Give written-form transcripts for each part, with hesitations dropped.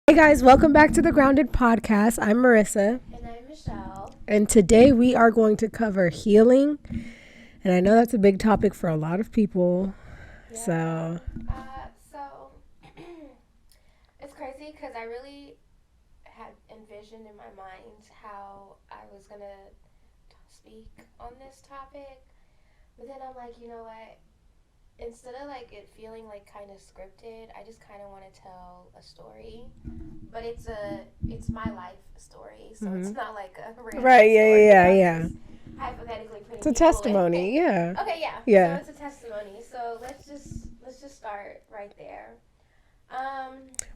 Hey guys, welcome back to the Grounded Podcast. I'm Marissa, And I'm Michelle. and today we are going to cover healing. And I know that's a big topic for a lot of people. Yeah. So, So it's crazy because I really had envisioned in my mind how I was going to speak on this topic. But then I'm like, you know what? Instead of like it feeling like kind of scripted, I just kind of want to tell a story. But it's my life story, so it's not like a random right, story. yeah. Just hypothetically putting It's a people testimony, in. yeah. Okay, yeah. Yeah. So it's a testimony. So let's just start right there.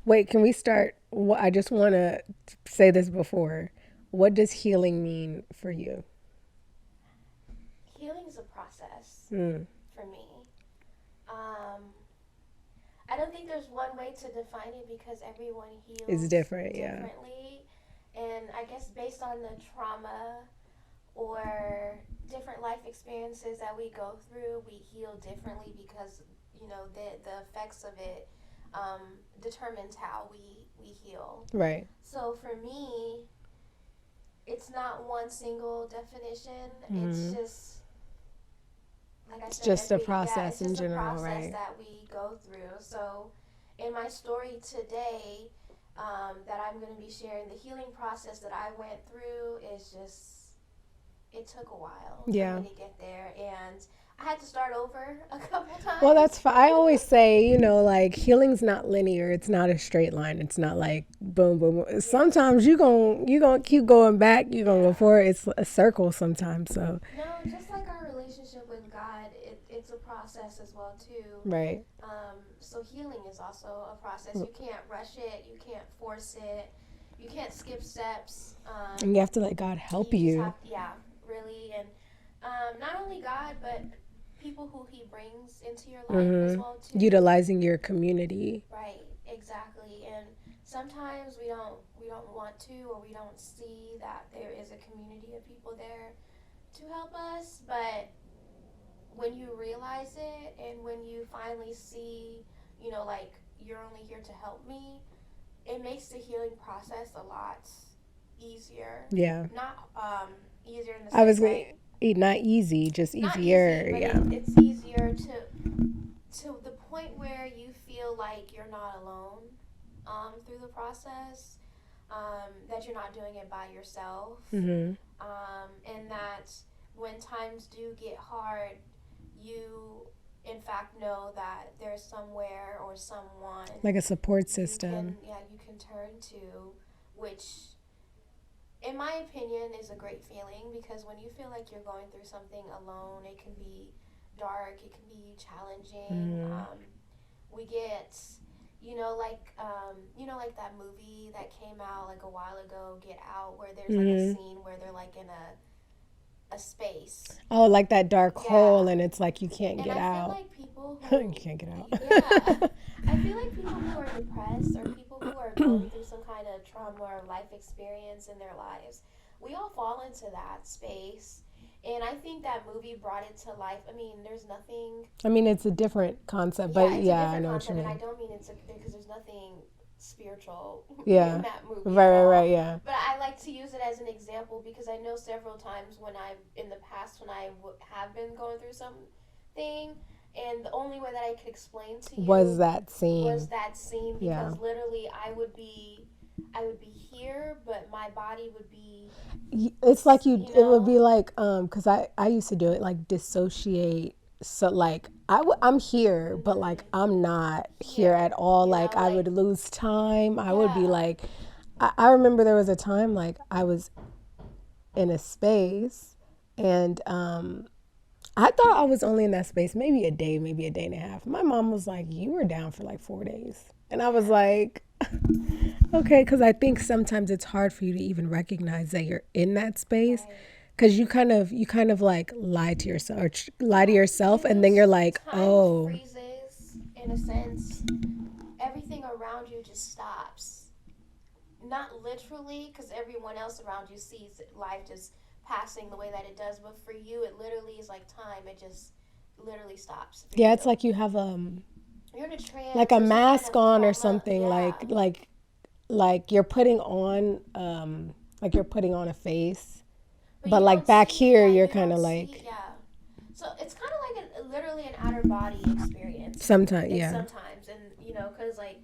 Wait, can we start? I just want to say this before. What does healing mean for you? Healing is a process Mm. for me. I don't think there's one way to define it because everyone heals It's different, differently. And I guess based on the trauma or different life experiences that we go through, we heal differently because, the effects of it determines how we heal. Right. So for me, it's not one single definition. Mm-hmm. It's just like I It's said, just a it's process just in general, a process right? that we go through. So in my story today, that I'm going to be sharing, the healing process that I went through is just, it took a while for me to get there, and I had to start over a couple times. Well, that's fine. I always say, like healing's not linear. It's not a straight line. It's not like boom, boom, boom. Sometimes you gonna keep going back. You gonna go forward. It's a circle sometimes. So No, just like our relationship with God, it's a process as well too. right. So healing is also a process. You can't rush it. You can't force it. You can't skip steps. And you have to let God help you. Really, and not only God, but people who He brings into your life as well too. Utilizing your community. Right, exactly. And sometimes we don't want to, or we don't see that there is a community of people there to help us. But when you realize it, and when you finally see, like, you're only here to help me, it makes the healing process a lot easier. Yeah. Not easier in the sense I was going not easy, just easier. Not easy, yeah. It's easier to the point where you feel like you're not alone through the process, that you're not doing it by yourself, Mm-hmm. and that when times do get hard, you in fact know that there's somewhere or someone like a support system. You can turn to, which in my opinion is a great feeling, because when you feel like you're going through something alone, it can be dark, it can be challenging. We get, like that movie that came out like a while ago, Get Out, where there's like a scene where they're like in a space. Oh, like that dark hole, and it's like you can't get out. I feel like people who you can't get out. I feel like people who are depressed, or people who are going through some kind of trauma or life experience in their lives, we all fall into that space. And I think that movie brought it to life. I mean, there's nothing. I mean, it's a different concept, but I know what you mean. And I don't mean it's because there's nothing spiritual in that movie. Right, yeah. But I like to use it as an example because I know several times in the past when I have been going through something, and the only way that I could explain to you was that scene. Because literally I would be here, but my body would be. It's like it would be like, because I used to do it, like dissociate. So like I'm here, but like I'm not here at all. Like I would lose time. I would be like, I remember there was a time like I was in a space, and I thought I was only in that space maybe a day, maybe a day and a half. My mom was like, you were down for like 4 days. And I was like, okay, because I think sometimes it's hard for you to even recognize that you're in that space. Because you kind of like lie to yourself, and then you're like, oh. Time freezes, in a sense. Everything around you just stops. Not literally, because everyone else around you sees life just passing the way that it does, but for you, it literally is like time. It just literally stops. Yeah, it's like you have you're in a trance, like a mask on or something, like like you're putting on a face, but you like don't back see, here yeah, you're you kind don't of see, like yeah. So it's kind of like literally an outer body experience. sometimes, It's yeah. sometimes, and because like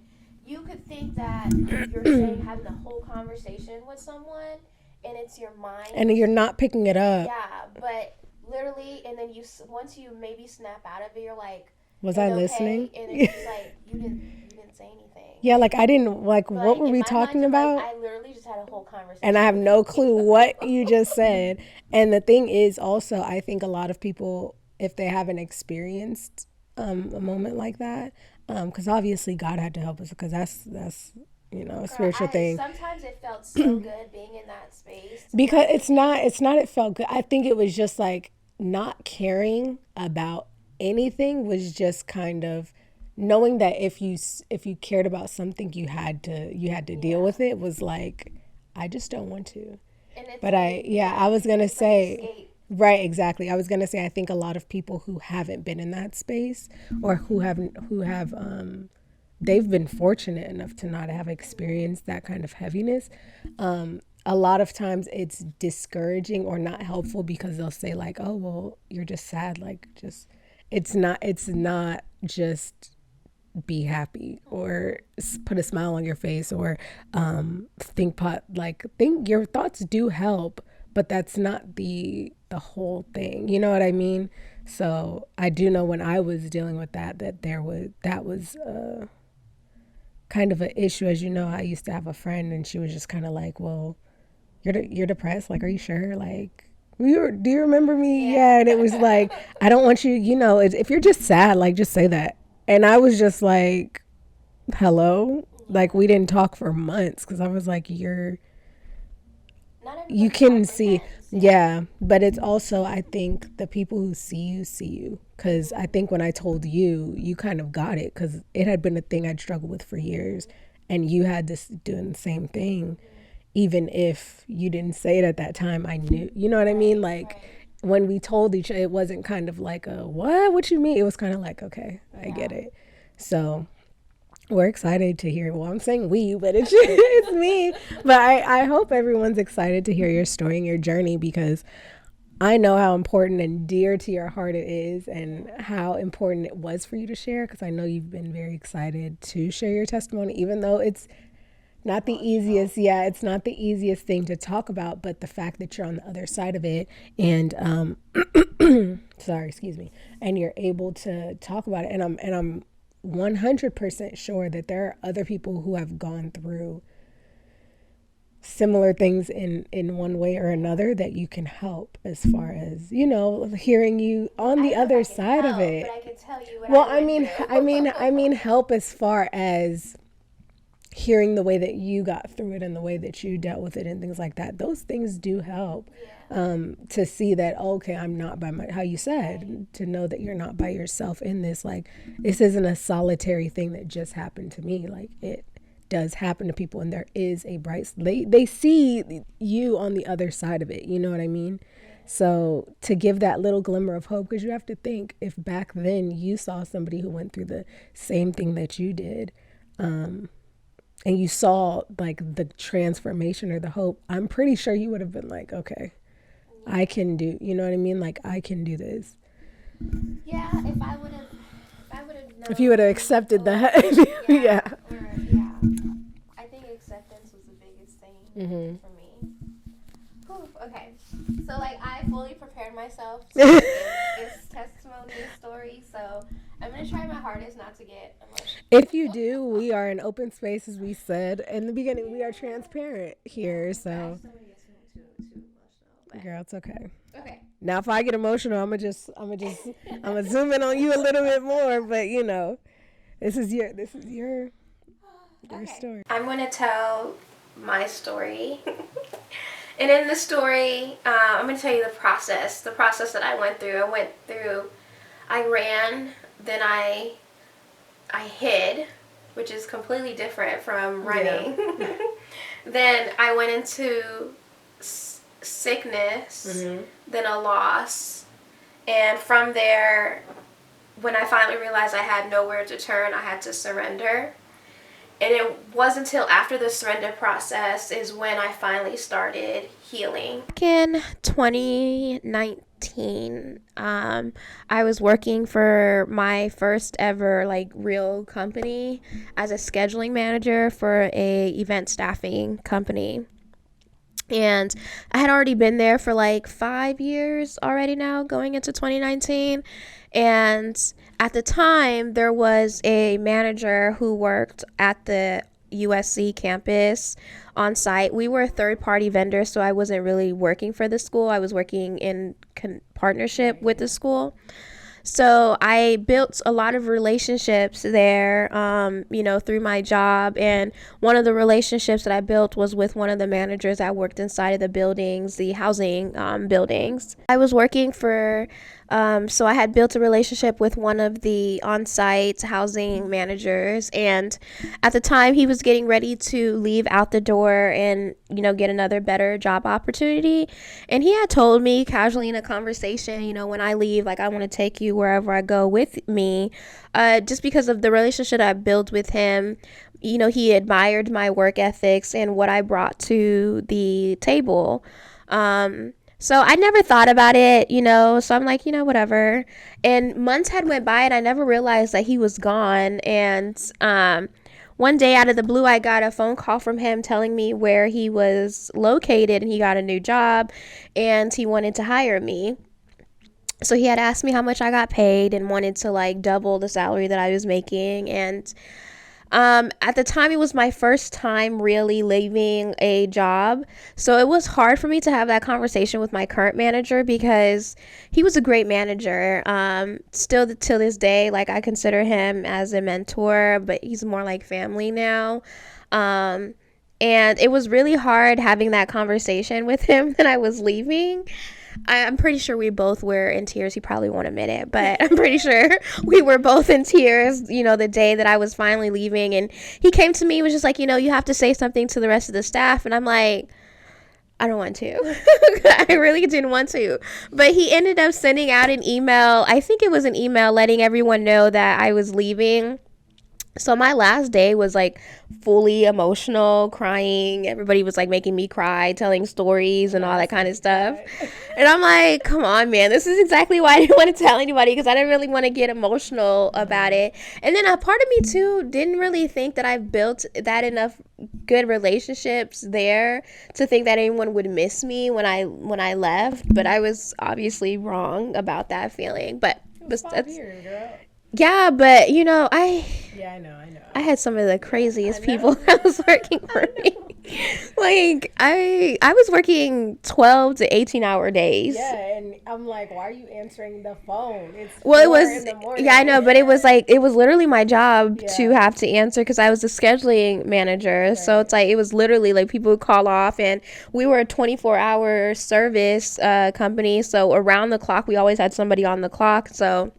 you could think that you're saying having a whole conversation with someone, and it's your And mind. you're not picking it up. Yeah, but literally, and then once you maybe snap out of it, you're like, Was I and listening? okay, and it's just like you didn't say anything. Yeah, like I didn't like But what like were in we my mind, talking I'm like, about? I literally just had a whole conversation. And I have with no you. clue what you just said. And the thing is, also, I think a lot of people, if they haven't experienced a moment like that, because obviously God had to help us, because that's a Girl, spiritual thing. sometimes it felt so good being in that space. Because it's not it felt good. I think it was just like not caring about anything was just kind of knowing that if you cared about something you had to deal with it was like I just don't want to. And it's But I was going to it's like say escape. right, exactly. I was going to say I think a lot of people who haven't been in that space or who have they've been fortunate enough to not have experienced that kind of heaviness. A lot of times it's discouraging or not helpful because they'll say like, "Oh, well, you're just sad." Like, just it's not just be happy or put a smile on your face or think your thoughts do help, but that's not the whole thing. You know what I mean? So I do know when I was dealing with that was kind of an issue. As you know, I used to have a friend and she was just kind of like, well, you're depressed, like, are you sure, like, do you remember me? Yeah. And it was like, I don't want you, if you're just sad, like, just say that. And I was just like, hello, like, we didn't talk for months because I was like, Not you everybody can see. comprehends. Yeah, but it's also, I think the people who see you, because I think when I told you, you kind of got it because it had been a thing I'd struggled with for years, and you had this doing the same thing. Even if you didn't say it at that time, I knew. You know what I mean? Like, Right. when we told each other, it wasn't kind of like a what you mean. It was kind of like, okay, I get it. So we're excited to hear. Well, I'm saying we, but it's it's me. But I hope everyone's excited to hear your story and your journey, because I know how important and dear to your heart it is, and how important it was for you to share, because I know you've been very excited to share your testimony, even though it's not the easiest. Yeah, it's not the easiest thing to talk about, but the fact that you're on the other side of it, and sorry, excuse me, and you're able to talk about it, and I'm 100% sure that there are other people who have gone through similar things in one way or another that you can help, as far as hearing you on the other side of it. But I can tell you what Well, I went through. I mean help as far as hearing the way that you got through it and the way that you dealt with it and things like that. Those things do help. To see that, okay, I'm not by how you said, to know that you're not by yourself in this. Like, this isn't a solitary thing that just happened to me. Like, it does happen to people, and there is a bright, they see you on the other side of it. You know what I mean? So to give that little glimmer of hope, because you have to think, if back then you saw somebody who went through the same thing that you did, and you saw like the transformation or the hope, I'm pretty sure you would have been like, okay, I can do, you know what I mean? Like, I can do this. Yeah, If you would have accepted that. Yeah. Yeah. I think acceptance was the biggest thing for me. Whew, okay. So like I fully prepared myself to give this testimony and story, so I'm gonna try my hardest not to get emotional. If you do, we are in open space, as we said in the beginning. We are transparent here, so. Girl, it's okay. Okay. Now, if I get emotional, I'm gonna zoom in on you a little bit more. But this is your story. I'm gonna tell my story. And in the story, I'm going to tell you the process that I went through. I ran, then I hid, which is completely different from running. Yeah. Then I went into sickness, then a loss. And from there, when I finally realized I had nowhere to turn, I had to surrender. And it wasn't until after the surrender process is when I finally started healing. Back in 2019, I was working for my first ever like real company as a scheduling manager for a event staffing company. And I had already been there for like 5 years already now, going into 2019. And at the time, there was a manager who worked at the USC campus on site. We were a third-party vendor, so I wasn't really working for the school. I was working in partnership with the school. So I built a lot of relationships there, through my job. And one of the relationships that I built was with one of the managers that worked inside of the buildings, the housing buildings. I was working for, so I had built a relationship with one of the on-site housing managers. And at the time, he was getting ready to leave out the door and, get another better job opportunity. And he had told me casually in a conversation, when I leave, like, I want to take you wherever I go with me, just because of the relationship I built with him. He admired my work ethics and what I brought to the table. So I never thought about it, so I'm like, whatever. And months had went by and I never realized that he was gone. And one day out of the blue, I got a phone call from him telling me where he was located and he got a new job and he wanted to hire me. So he had asked me how much I got paid and wanted to like double the salary that I was making. And at the time, it was my first time really leaving a job. So it was hard for me to have that conversation with my current manager because he was a great manager. Still till this day, like I consider him as a mentor, but he's more like family now. And it was really hard having that conversation with him when I was leaving. I'm pretty sure we both were in tears. He probably won't admit it, but I'm pretty sure we were both in tears, the day that I was finally leaving. And he came to me, was just like, you have to say something to the rest of the staff. And I'm like, I don't want to. I really didn't want to. But he ended up sending out an email. I think it was an email letting everyone know that I was leaving. So my last day was like fully emotional, crying. Everybody was like making me cry, telling stories and all that kind of stuff. And I'm like, come on, man, this is exactly why I didn't want to tell anybody, because I didn't really want to get emotional about it. And then a part of me too didn't really think that I've built that enough good relationships there to think that anyone would miss me when I left. But I was obviously wrong about that feeling. But 5 years, girl. Yeah, but I know. I had some of the craziest people that was working for me. Like I was working 12 to 18-hour days. Yeah, and I'm like, why are you answering the phone? It's it was in the morning. Yeah, I know, but it was literally my job to have to answer because I was a scheduling manager. Right. So it's like it was literally like people would call off, and we were a 24-hour service company. So around the clock, we always had somebody on the clock. So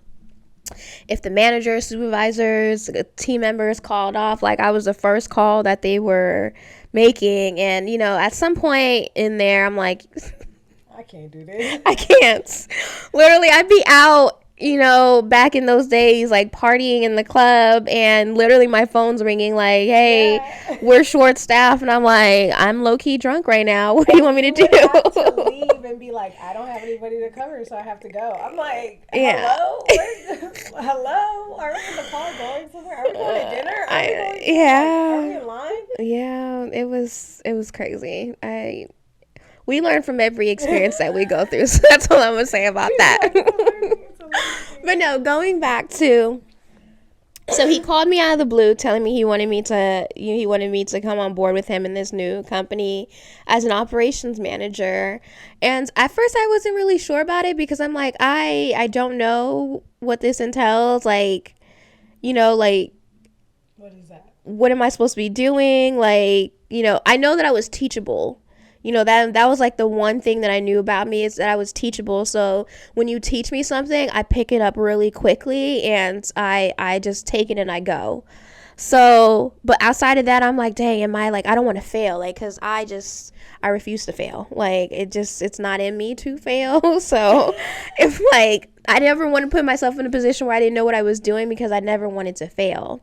if the managers, supervisors, team members called off, like I was the first call that they were making. And, at some point in there, I'm like, I can't do this. I can't. Literally, I'd be out, back in those days, like partying in the club, and literally my phone's ringing like, hey, we're short staffed. And I'm like, I'm low-key drunk right now. What do you want me to do? Have to leave and be like, I don't have anybody to cover, so I have to go. I'm like, hello? Hello? Are we in the car going somewhere? Are we going to dinner? Are we in line? Yeah, it was crazy. We learn from every experience that we go through, so that's all I'm going to say about that. But no, going back to, so he called me out of the blue telling me he wanted me to come on board with him in this new company as an operations manager. And at first I wasn't really sure about it because I'm like, I don't know what this entails. Like, like, what is that? What am I supposed to be doing? Like, I know that I was teachable. That was like the one thing that I knew about me, is that I was teachable. So when you teach me something, I pick it up really quickly and I just take it and I go. So, but outside of that, I'm like, dang, I don't want to fail. Like, cause I refuse to fail. Like, it's not in me to fail. So if I never want to put myself in a position where I didn't know what I was doing because I never wanted to fail.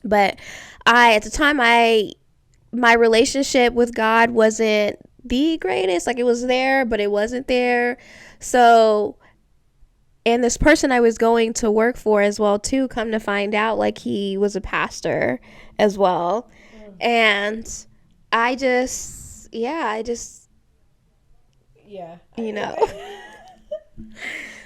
But at the time, my relationship with God wasn't the greatest. Like, it was there, but it wasn't there. So, and this person I was going to work for as well too, come to find out, like, he was a pastor as well. And I just Yeah.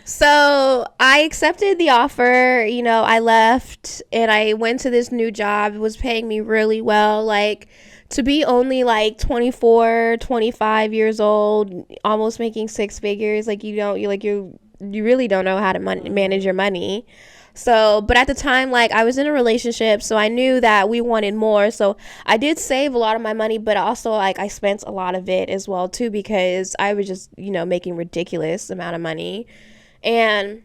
So I accepted the offer. I left and I went to this new job. It was paying me really well. Like, to be only like 24, 25 years old, almost making six figures, like, you really don't know how to manage your money. So, but at the time, like, I was in a relationship, so I knew that we wanted more. So I did save a lot of my money, but also, like, I spent a lot of it as well too, because I was just, making ridiculous amount of money. And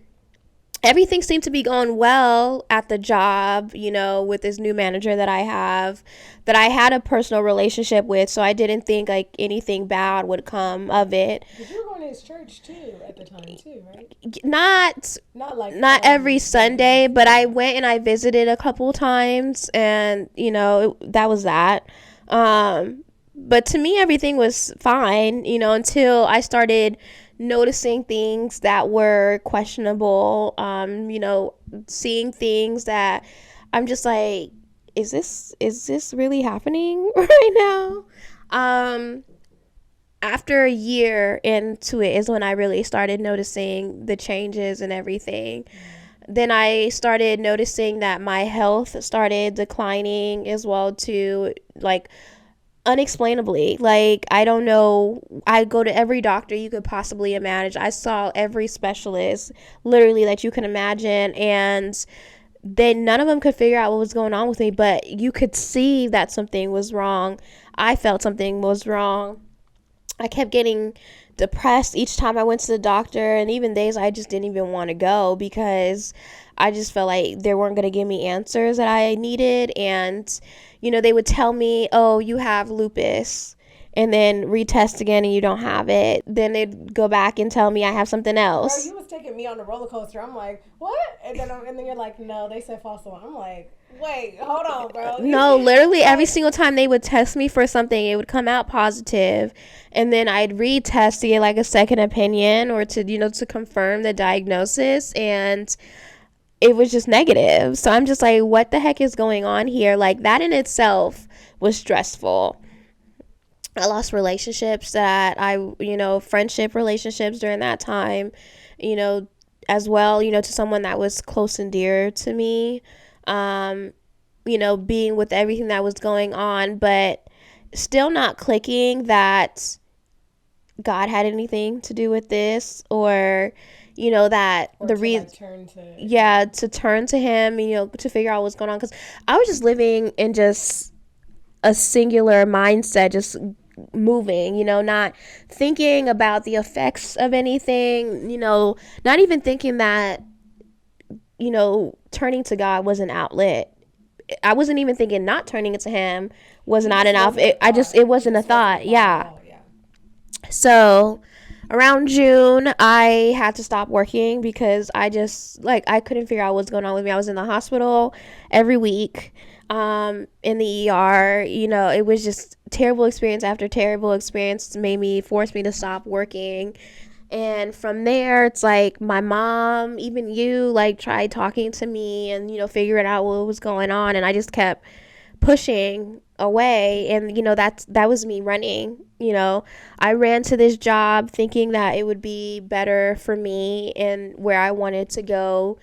everything seemed to be going well at the job, with this new manager that I had a personal relationship with. So I didn't think, like, anything bad would come of it. But you were going to his church too at the time too, right? Not every Sunday, but I went and I visited a couple times, and that was that. But to me, everything was fine, until I started noticing things that were questionable, seeing things that I'm just like, is this really happening right now? After a year into it is when I really started noticing the changes and everything. Then I started noticing that my health started declining as well too, like, unexplainably. Like, I don't know, I go to every doctor you could possibly imagine. I saw every specialist literally that you can imagine, and then none of them could figure out what was going on with me, but you could see that something was wrong. I felt something was wrong. I kept getting depressed each time I went to the doctor, and even days I just didn't even want to go because I just felt like they weren't going to give me answers that I needed. And they would tell me, oh, you have lupus, and then retest again and you don't have it. Then they'd go back and tell me I have something else. Bro, you was taking me on the roller coaster. I'm like, what? And then you're like, no, they said false alarm. I'm like, wait, hold on, bro. No, literally every single time they would test me for something, it would come out positive, and then I'd retest to get, like, a second opinion or to to confirm the diagnosis, and it was just negative. So I'm just like, what the heck is going on here? Like, that in itself was stressful. I lost relationships that friendship relationships during that time, as well, to someone that was close and dear to me, being with everything that was going on, but still not clicking that God had anything to do with this, or that or the reason, to turn to him, to figure out what's going on, because I was just living in just a singular mindset, just moving, not thinking about the effects of anything, not even thinking that turning to God was an outlet. I wasn't even thinking not turning to him was not an outlet. It wasn't a thought. Yeah. So around June, I had to stop working because I just, like, I couldn't figure out what's going on with me. I was in the hospital every week, in the ER. It was just terrible experience after terrible experience. Forced me to stop working. And from there, it's like my mom, even you, like, tried talking to me and, figuring out what was going on. And I just kept pushing away. And, that was me running. I ran to this job thinking that it would be better for me and where I wanted to go,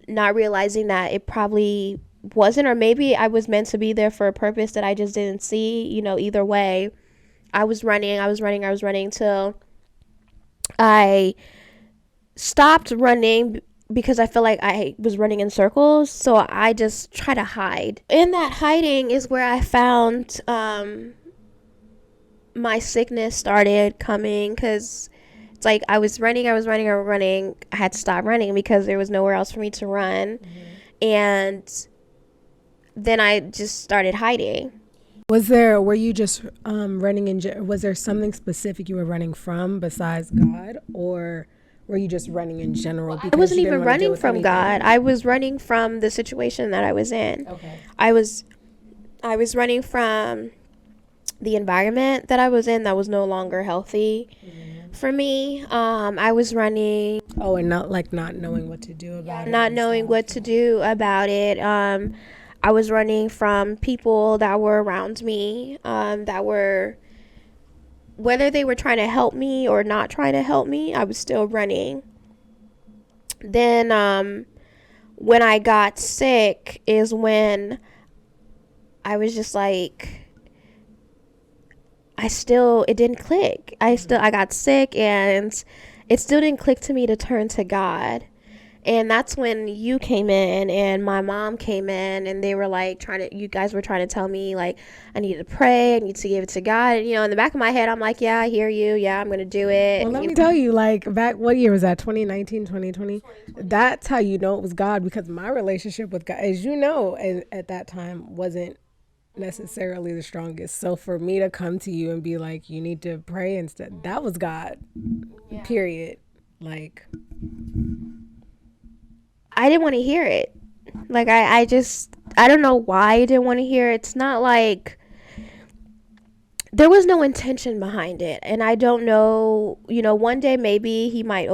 not realizing that it probably wasn't, or maybe I was meant to be there for a purpose that I just didn't see. Either way, I was running till I stopped running because I felt like I was running in circles. So I just try to hide. In that hiding is where I found my sickness started coming, because it's like I was running. I had to stop running because there was nowhere else for me to run. Mm-hmm. And then I just started hiding. Were you just running was there something specific you were running from besides God, or were you just running in general? I wasn't even running from God. I was running from the situation that I was in. Okay. I was I was running from the environment that I was in that was no longer healthy for me. I was running. Oh, and not knowing what to do about it. Not knowing what to do about it. I was running from people that were around me, that were, whether they were trying to help me or not trying to help me, I was still running. Then, when I got sick is when I was just like, it didn't click. I got sick and it still didn't click to me to turn to God. And that's when you came in and my mom came in and they were like you guys were trying to tell me like I need to pray, I need to give it to God. And, in the back of my head, I'm like, yeah, I hear you. Yeah, I'm going to do it. Well, let me tell you, like back, what year was that? 2019, 2020? That's how you know it was God, because my relationship with God, as you know, at that time wasn't necessarily the strongest. So for me to come to you and be like, you need to pray instead, that was God, period. Like, I didn't want to hear it. Like, I don't know why I didn't want to hear it. It's not like, there was no intention behind it. And I don't know, one day maybe he might,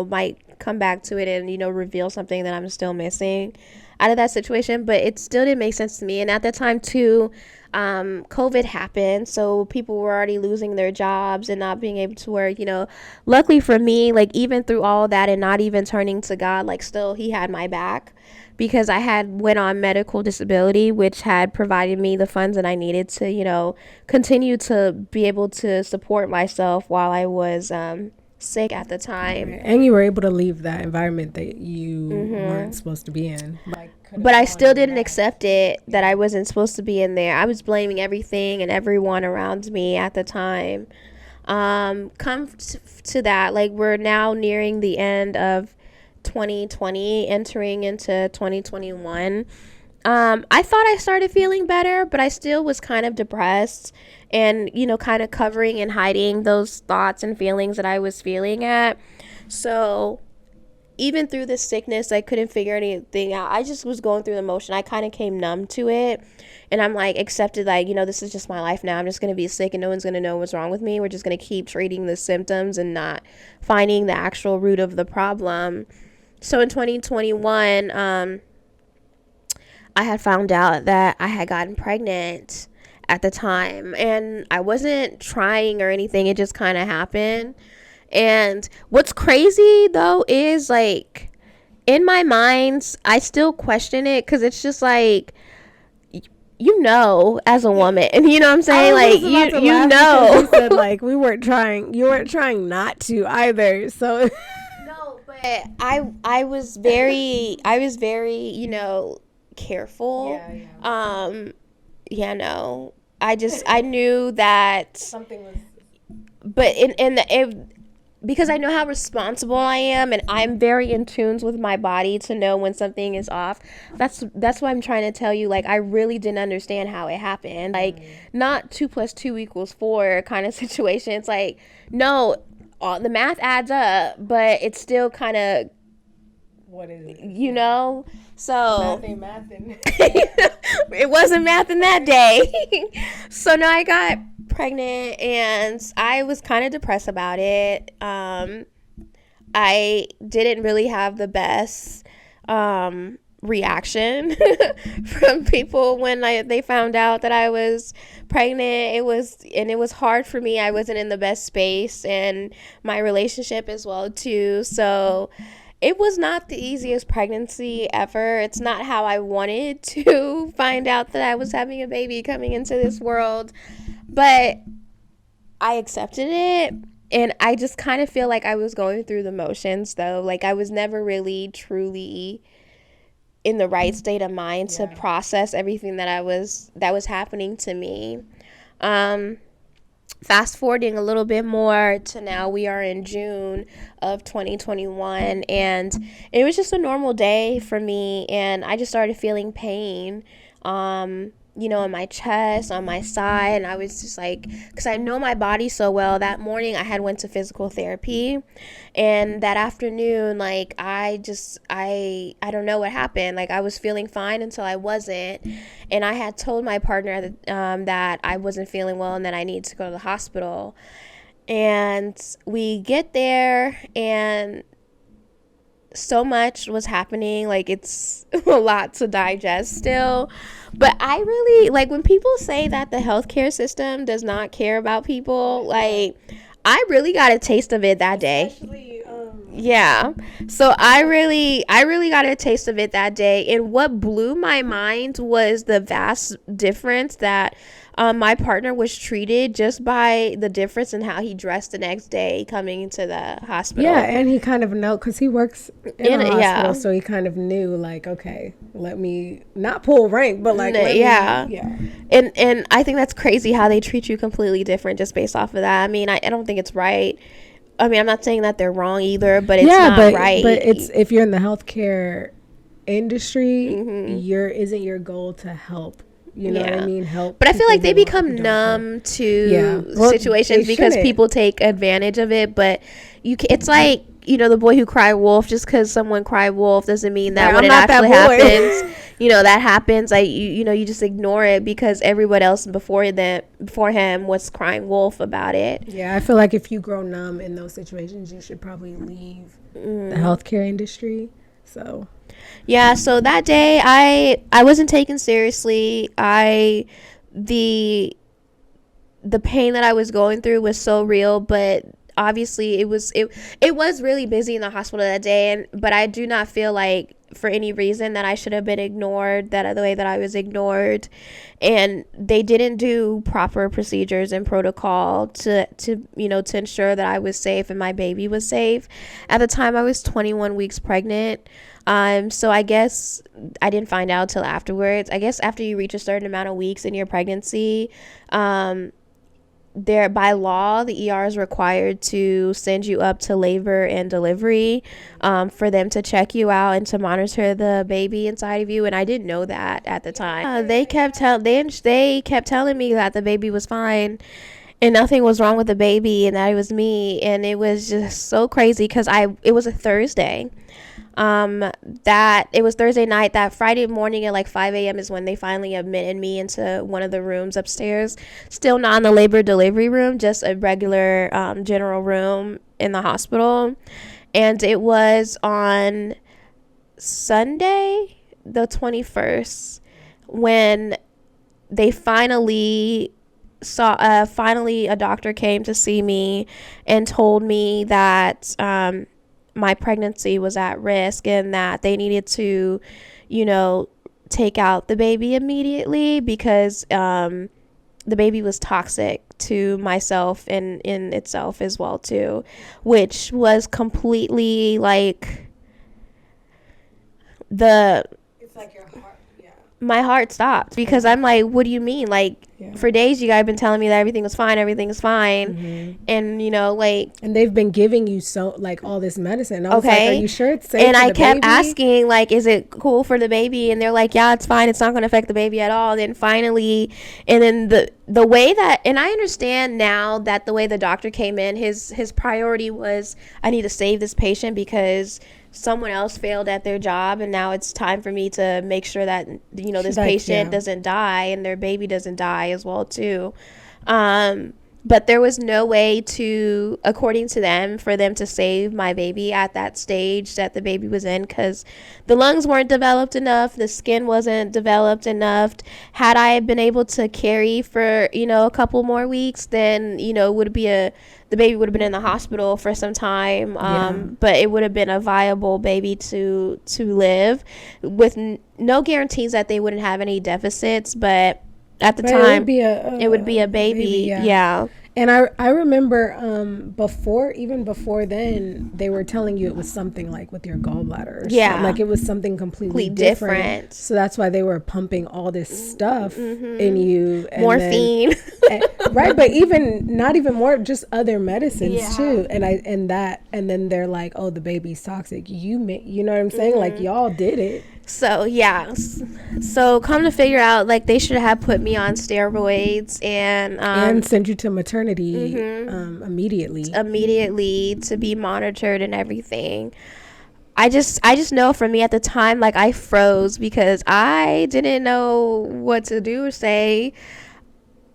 might come back to it and, reveal something that I'm still missing out of that situation. But it still didn't make sense to me. And at that time, too, COVID happened, so people were already losing their jobs and not being able to work. Luckily for me, like even through all that and not even turning to God, like still he had my back, because I had went on medical disability, which had provided me the funds that I needed to continue to be able to support myself while I was sick at the time. And you were able to leave that environment that you weren't supposed to be in. But I still didn't accept it, that I wasn't supposed to be in there. I was blaming everything and everyone around me at the time. To that, like we're now nearing the end of 2020, entering into 2021. I thought I started feeling better, but I still was kind of depressed and, kind of covering and hiding those thoughts and feelings that I was feeling at. So even through this sickness, I couldn't figure anything out. I just was going through the motion. I kind of came numb to it. And I'm like, accepted, like, this is just my life now. I'm just going to be sick and no one's going to know what's wrong with me. We're just going to keep treating the symptoms and not finding the actual root of the problem. So in 2021, I had found out that I had gotten pregnant at the time. And I wasn't trying or anything. It just kind of happened. And what's crazy, though, is, like, in my mind, I still question it, because it's just, like, as a woman, and you know what I'm saying? Like, you said, like, you weren't trying not to either, so. No, but I was very, careful. No. I knew that. Something was. But because I know how responsible I am, and I'm very in tune with my body to know when something is off. That's why I'm trying to tell you, like, I really didn't understand how it happened. Like, not 2 + 2 = 4 kind of situation. It's like, no, the math adds up, but it's still kind of, what is it? So math ain't mathin'. It wasn't math in that day. So now I got pregnant and I was kind of depressed about it. I didn't really have the best reaction from people when they found out that I was pregnant. It was hard for me. I wasn't in the best space, and my relationship as well too. So it was not the easiest pregnancy ever. It's not how I wanted to find out that I was having a baby coming into this world. But I accepted it, and I just kind of feel like I was going through the motions, though. Like, I was never really truly in the right state of mind to process everything that was happening to me. Fast forwarding a little bit more to now, we are in June of 2021, and it was just a normal day for me, and I just started feeling pain. on my chest, on my side, and I was just like, because I know my body so well. That morning I had went to physical therapy, and that afternoon, like, I don't know what happened. Like, I was feeling fine until I wasn't, and I had told my partner that I wasn't feeling well and that I needed to go to the hospital. And we get there, and so much was happening. Like, it's a lot to digest still. But I really, like, when people say that the healthcare system does not care about people, like, I really got a taste of it that day. Yeah. So I really got a taste of it that day. And what blew my mind was the vast difference that my partner was treated just by the difference in how he dressed the next day coming into the hospital. Yeah, and he kind of know, because he works in a hospital, so he kind of knew, like, okay, let me not pull rank, but like, yeah. And I think that's crazy how they treat you completely different just based off of that. I mean, I don't think it's right. I mean, I'm not saying that they're wrong either, but it's not right. But it's, if you're in the healthcare industry, isn't your goal to help? You know what I mean? Help. But I feel like they become numb to situations because people take advantage of it. But it's like, the boy who cried wolf. Just because someone cried wolf doesn't mean that when it actually happens, that happens. Like, you just ignore it because everyone else before him was crying wolf about it. Yeah, I feel like if you grow numb in those situations, you should probably leave the healthcare industry. So. Yeah, so that day I wasn't taken seriously. The pain that I was going through was so real, but obviously it was really busy in the hospital that day, but I do not feel like for any reason that I should have been ignored the way that I was ignored. And they didn't do proper procedures and protocol to ensure that I was safe and my baby was safe. At the time I was 21 weeks pregnant. So I guess I didn't find out till afterwards. I guess after you reach a certain amount of weeks in your pregnancy, there, by law, the ER is required to send you up to labor and delivery, for them to check you out and to monitor the baby inside of you. And I didn't know that at the time. They kept telling me that the baby was fine and nothing was wrong with the baby and that it was me. And it was just so crazy because it was a Thursday. That it was Thursday night. That Friday morning at like 5 a.m. is when they finally admitted me into one of the rooms upstairs. Still not in the labor delivery room, just a regular general room in the hospital. And it was on Sunday the 21st when they finally a doctor came to see me and told me that my pregnancy was at risk and that they needed to, take out the baby immediately because the baby was toxic to myself and in itself as well too, which was completely like it's like your heart. My heart stopped because I'm like, what do you mean? Like, for days you guys have been telling me that everything is fine, and and they've been giving you all this medicine. I was like, are you sure it's safe? And for I the kept baby? asking, like, is it cool for the baby? And they're like, yeah, it's fine, it's not going to affect the baby at all. And then finally, and then the way that, and I understand now that the way the doctor came in, his priority was, I need to save this patient because someone else failed at their job, and now it's time for me to make sure that this patient doesn't die and their baby doesn't die as well too. But there was no way to, according to them, for them to save my baby at that stage that the baby was in, because the lungs weren't developed enough, the skin wasn't developed enough. Had I been able to carry for a couple more weeks, then the baby would have been in the hospital for some time, but it would have been a viable baby to live with no guarantees that they wouldn't have any deficits, but at the time it would be a baby. Yeah. And I remember before then they were telling you it was something like with your gallbladder. Like it was something completely different. So that's why they were pumping all this stuff in you. And morphine. Right, but not even more, just other medicines too. And then they're like, oh, the baby's toxic. You know what I'm saying? Like, y'all did it. So yeah, so come to figure out, like, they should have put me on steroids and send you to maternity immediately to be monitored and everything. I just know for me at the time, like, I froze because I didn't know what to do or say.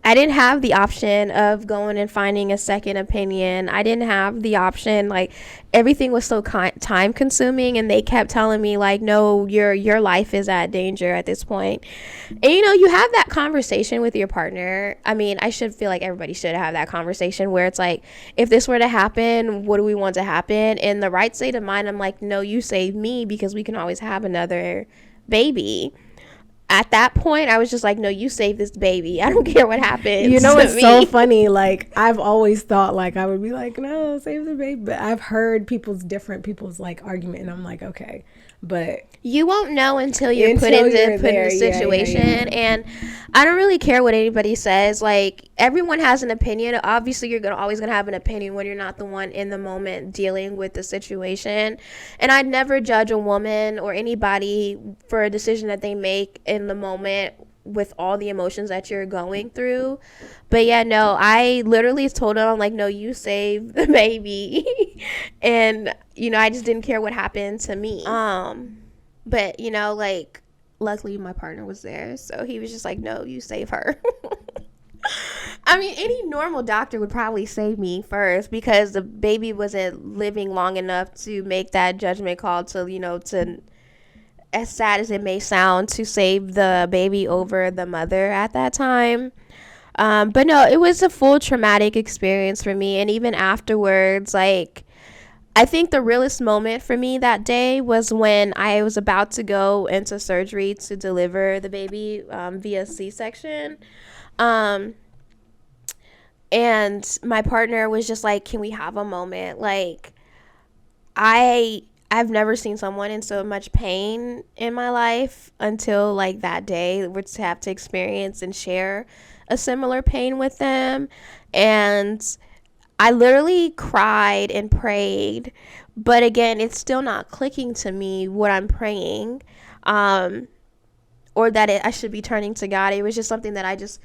I didn't have the option of going and finding a second opinion. I didn't have the option, like, everything was so time consuming, and they kept telling me, like, no, your life is at danger at this point. And you have that conversation with your partner. I mean, I should feel like everybody should have that conversation where it's like, if this were to happen, what do we want to happen? In the right state of mind, I'm like, no, you save me, because we can always have another baby. At that point, I was just like, no, you save this baby. I don't care what happens. It's so funny. Like, I've always thought, like, I would be like, no, save the baby. But I've heard different people's, like, argument. And I'm like, okay. But you won't know until you're put in the situation. Yeah. And I don't really care what anybody says. Like, everyone has an opinion. Obviously, you're always gonna have an opinion when you're not the one in the moment dealing with the situation. And I'd never judge a woman or anybody for a decision that they make in the moment with all the emotions that you're going through. But yeah, no, I literally told him, I'm like, no, you save the baby. And I just didn't care what happened to me. But like, luckily my partner was there, so he was just like, no, you save her. I mean, any normal doctor would probably save me first, because the baby wasn't living long enough to make that judgment call to as sad as it may sound, to save the baby over the mother at that time. But no, it was a full traumatic experience for me. And even afterwards, like, I think the realest moment for me that day was when I was about to go into surgery to deliver the baby via C-section. And my partner was just like, can we have a moment? Like, I've never seen someone in so much pain in my life until, like, that day, which have to experience and share a similar pain with them. And I literally cried and prayed, but again, it's still not clicking to me what I'm praying, or that I should be turning to God. It was just something that I just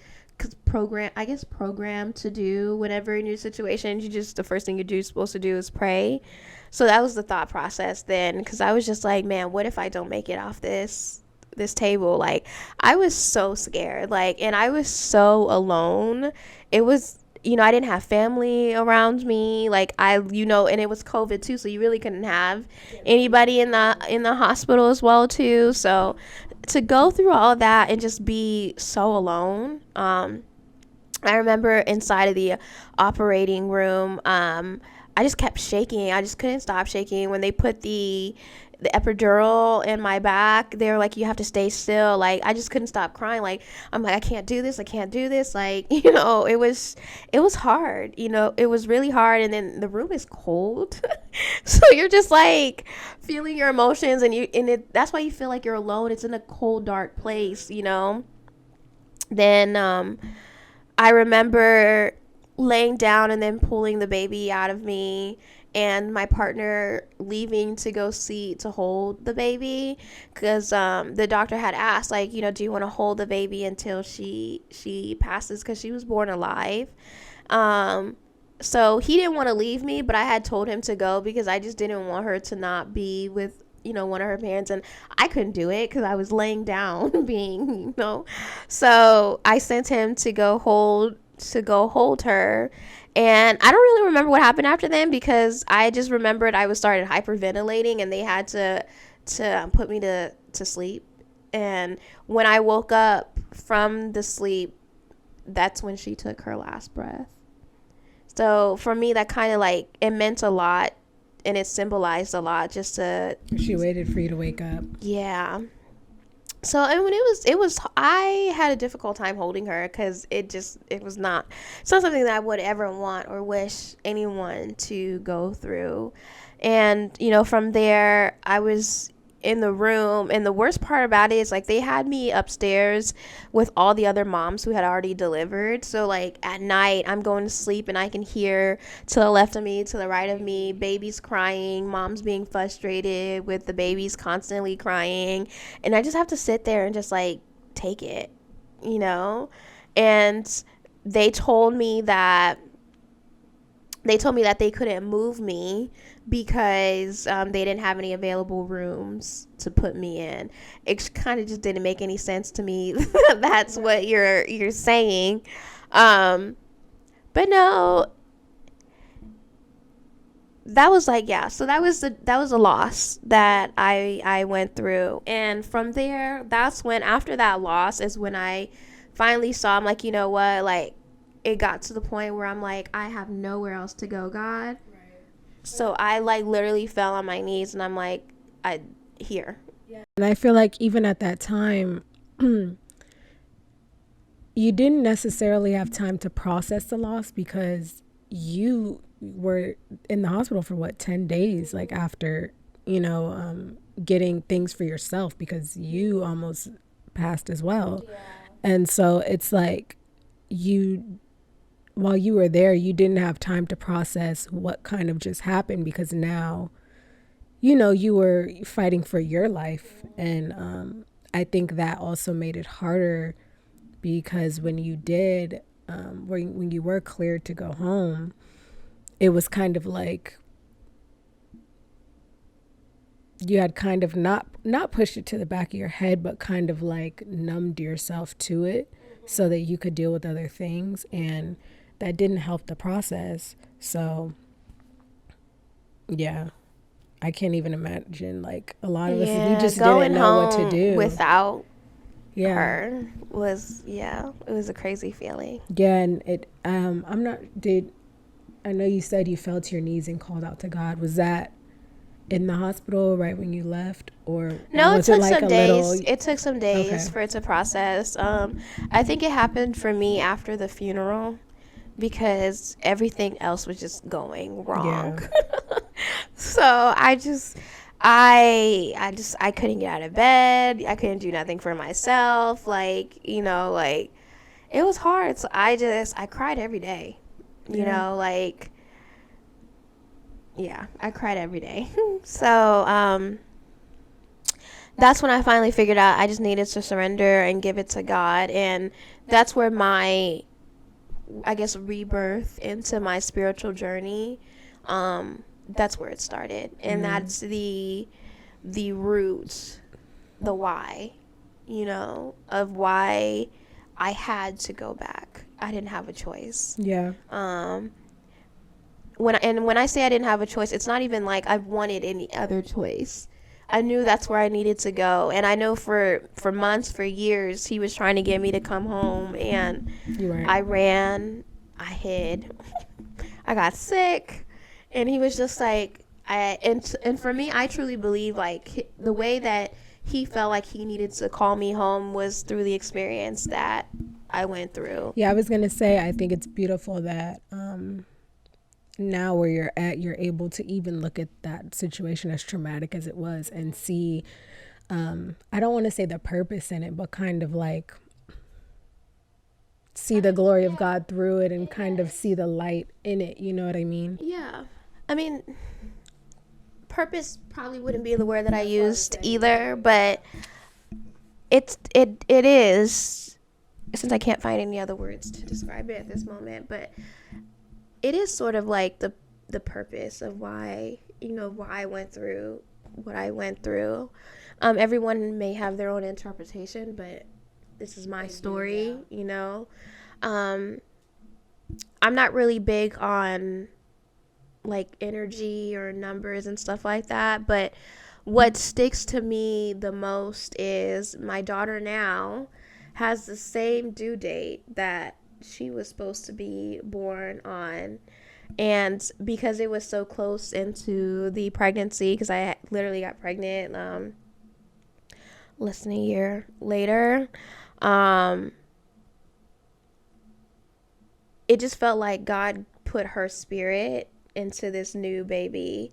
programmed to do whenever in your situation. The first thing you're supposed to do is pray. So that was the thought process then, because I was just like, man, what if I don't make it off this table? Like, I was so scared, like, and I was so alone. It was, I didn't have family around me, like, and it was COVID too, so you really couldn't have anybody in the hospital as well too. So to go through all of that and just be so alone, I remember inside of the operating room, I just kept shaking. I just couldn't stop shaking. When they put the epidural in my back, they were like, you have to stay still. Like, I just couldn't stop crying. Like, I'm like, I can't do this. Like, it was hard. It was really hard. And then the room is cold. So you're just like feeling your emotions, and that's why you feel like you're alone. It's in a cold, dark place, Then I remember laying down and then pulling the baby out of me, and my partner leaving to go to hold the baby, because the doctor had asked, like, do you want to hold the baby until she passes, because she was born alive. So he didn't want to leave me, but I had told him to go because I just didn't want her to not be with one of her parents, and I couldn't do it because I was laying down being so I sent him to go hold her. And I don't really remember what happened after then, because I just remembered I started hyperventilating, and they had to put me to sleep. And when I woke up from the sleep, that's when she took her last breath. So for me, that kind of, like, it meant a lot, and it symbolized a lot. She waited for you to wake up. Yeah. So, and when it was, I had a difficult time holding her, because it's not something that I would ever want or wish anyone to go through. And, from there, I was in the room, and the worst part about it is like they had me upstairs with all the other moms who had already delivered. So like at night I'm going to sleep and I can hear to the left of me, to the right of me, babies crying, moms being frustrated with the babies constantly crying, and I just have to sit there and just like take it, you know. And they told me that they couldn't move me because they didn't have any available rooms to put me in. It kind of just didn't make any sense to me. That's what you're saying. But no, that was like, yeah, so that was a loss that I went through. And from there, that's when, after that loss is when I finally saw, I'm like, you know what, like, it got to the point where I'm like, I have nowhere else to go, God. So I like literally fell on my knees and I'm like, here. Yeah. And I feel like even at that time, you didn't necessarily have time to process the loss because you were in the hospital for 10 days, like after, getting things for yourself because you almost passed as well. Yeah. And so it's like while you were there, you didn't have time to process what kind of just happened because now, you were fighting for your life. And I think that also made it harder because when you did, when you were cleared to go home, it was kind of like you had kind of not pushed it to the back of your head, but kind of like numbed yourself to it so that you could deal with other things. And that didn't help the process. So, yeah, I can't even imagine. Like a lot of us, we just didn't know what to do without her. It was a crazy feeling. Yeah, and I know you said you fell to your knees and called out to God. Was that in the hospital right when you left, or no? It took some days. It took some days for it to process. I think it happened for me after the funeral, because everything else was just going wrong. Yeah. So I couldn't get out of bed. I couldn't do nothing for myself. Like, it was hard. So I cried every day, I cried every day. So, that's when I finally figured out I just needed to surrender and give it to God. And that's where my, I guess, rebirth into my spiritual journey, that's where it started. And that's the root, the why, of why I had to go back. I didn't have a choice. Yeah. When I say I didn't have a choice, it's not even like I wanted any other choice. I knew that's where I needed to go. And I know for months, for years, he was trying to get me to come home. And I ran, I hid, I got sick. And he was just like, and for me, I truly believe like the way that he felt like he needed to call me home was through the experience that I went through. Yeah, I was going to say, I think it's beautiful that now where you're at, you're able to even look at that situation as traumatic as it was and see, I don't want to say the purpose in it, but kind of like see the glory of God through it and kind of see the light in it. You know what I mean? Yeah. I mean, purpose probably wouldn't be the word that I used either, but it is, since I can't find any other words to describe it at this moment, but it is sort of like the purpose of why, why I went through what I went through. Everyone may have their own interpretation, but this is my story, I'm not really big on like energy or numbers and stuff like that, but what sticks to me the most is my daughter now has the same due date that she was supposed to be born on. And because it was so close into the pregnancy, because I literally got pregnant less than a year later, it just felt like God put her spirit into this new baby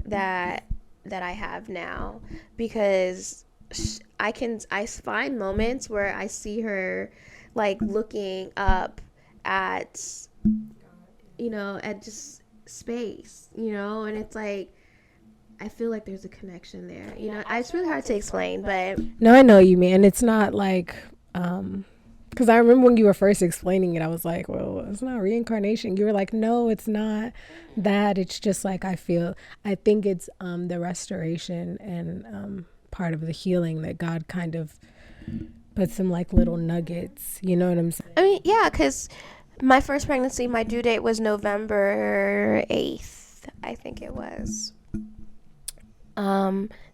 that that I have now, because I find moments where I see her like looking up at, at just space, and it's like, I feel like there's a connection there. It's really hard to explain, but no, I know you mean. It's not like, because I remember when you were first explaining it, I was like, well, it's not reincarnation. You were like, no, it's not that. It's just like, I think it's the restoration and part of the healing that God kind of puts some like little nuggets. You know what I'm saying? I mean, yeah, because my first pregnancy, my due date was November 8th, I think it was.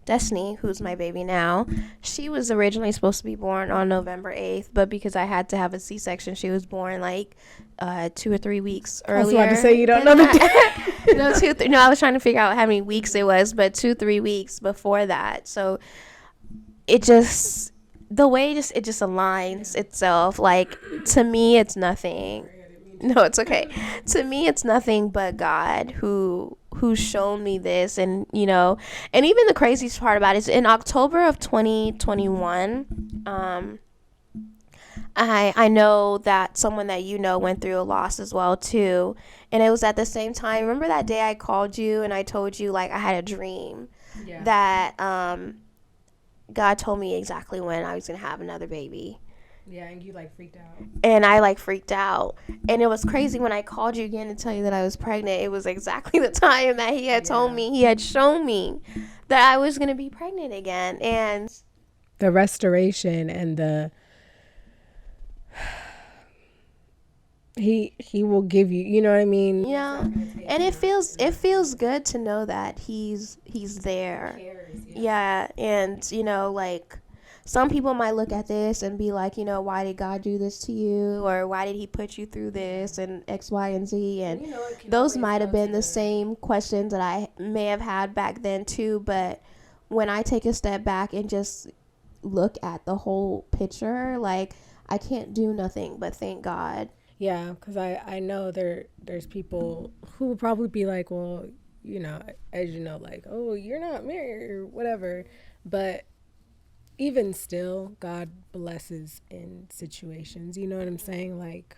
Destiny, who's my baby now, she was originally supposed to be born on November 8th, but because I had to have a C-section, she was born like 2 or 3 weeks earlier. I was about to say, you don't know the day. No, I was trying to figure out how many weeks it was, but 2-3 weeks before that. So it just, the way it just aligns itself. Like, to me, it's nothing. No, it's okay. To me, it's nothing but God who's shown me this. And, and even the craziest part about it is in October of 2021, I know that someone that went through a loss as well too. And it was at the same time. Remember that day I called you and I told you, like, I had a dream that God told me exactly when I was going to have another baby. Yeah, and you like freaked out. And I like freaked out. And it was crazy when I called you again to tell you that I was pregnant. It was exactly the time that he had told me, he had shown me that I was going to be pregnant again. And the restoration and the he will give you, you know what I mean? Yeah. And it feels good to know that he's there. Yeah. And like, some people might look at this and be like, why did God do this to you? Or why did he put you through this and X, Y, and Z? And those might have been the same questions that I may have had back then too. But when I take a step back and just look at the whole picture, like, I can't do nothing but thank God. Yeah, because I know there's people who will probably be like, well, as you know, like, oh, you're not married or whatever. But even still, God blesses in situations. You know what I'm saying? Like,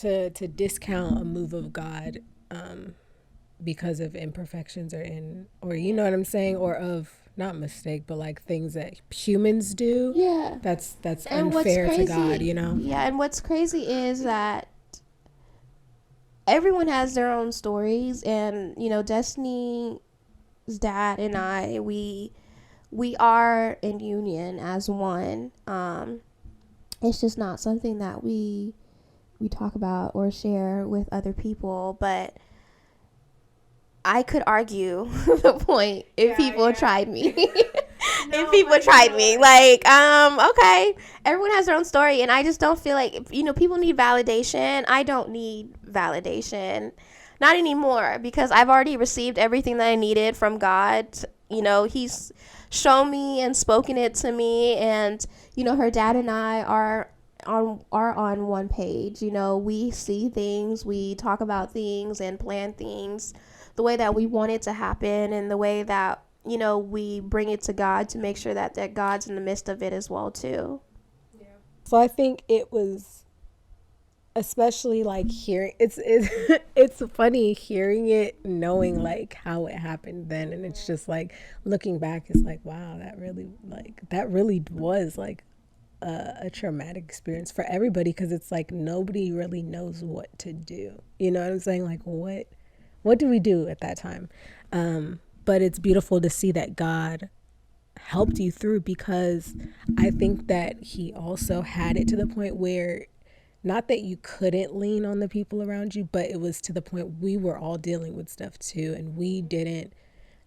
to discount a move of God because of imperfections or you know what I'm saying, or of not mistake, but like things that humans do. Yeah, that's unfair to God. Yeah, and what's crazy is that everyone has their own stories, and Destiny's dad and I, we are in union as one. It's just not something that we talk about or share with other people, but I could argue the point if people tried me. If people tried me, like, okay, everyone has their own story, and I just don't feel like, people need validation. I don't need validation, not anymore, because I've already received everything that I needed from God. He's shown me and spoken it to me, and her dad and I are on one page. We see things, we talk about things and plan things the way that we want it to happen, and the way that we bring it to God to make sure that God's in the midst of it as well too. Yeah. So I think it was especially like hearing it's funny hearing it, knowing like how it happened then, and it's just like looking back, it's like, wow, that really was like a traumatic experience for everybody, because it's like nobody really knows what to do. You know what I'm saying? Like, what do we do at that time? But it's beautiful to see that God helped you through, because I think that he also had it to the point where, not that you couldn't lean on the people around you, but it was to the point we were all dealing with stuff too, and we didn't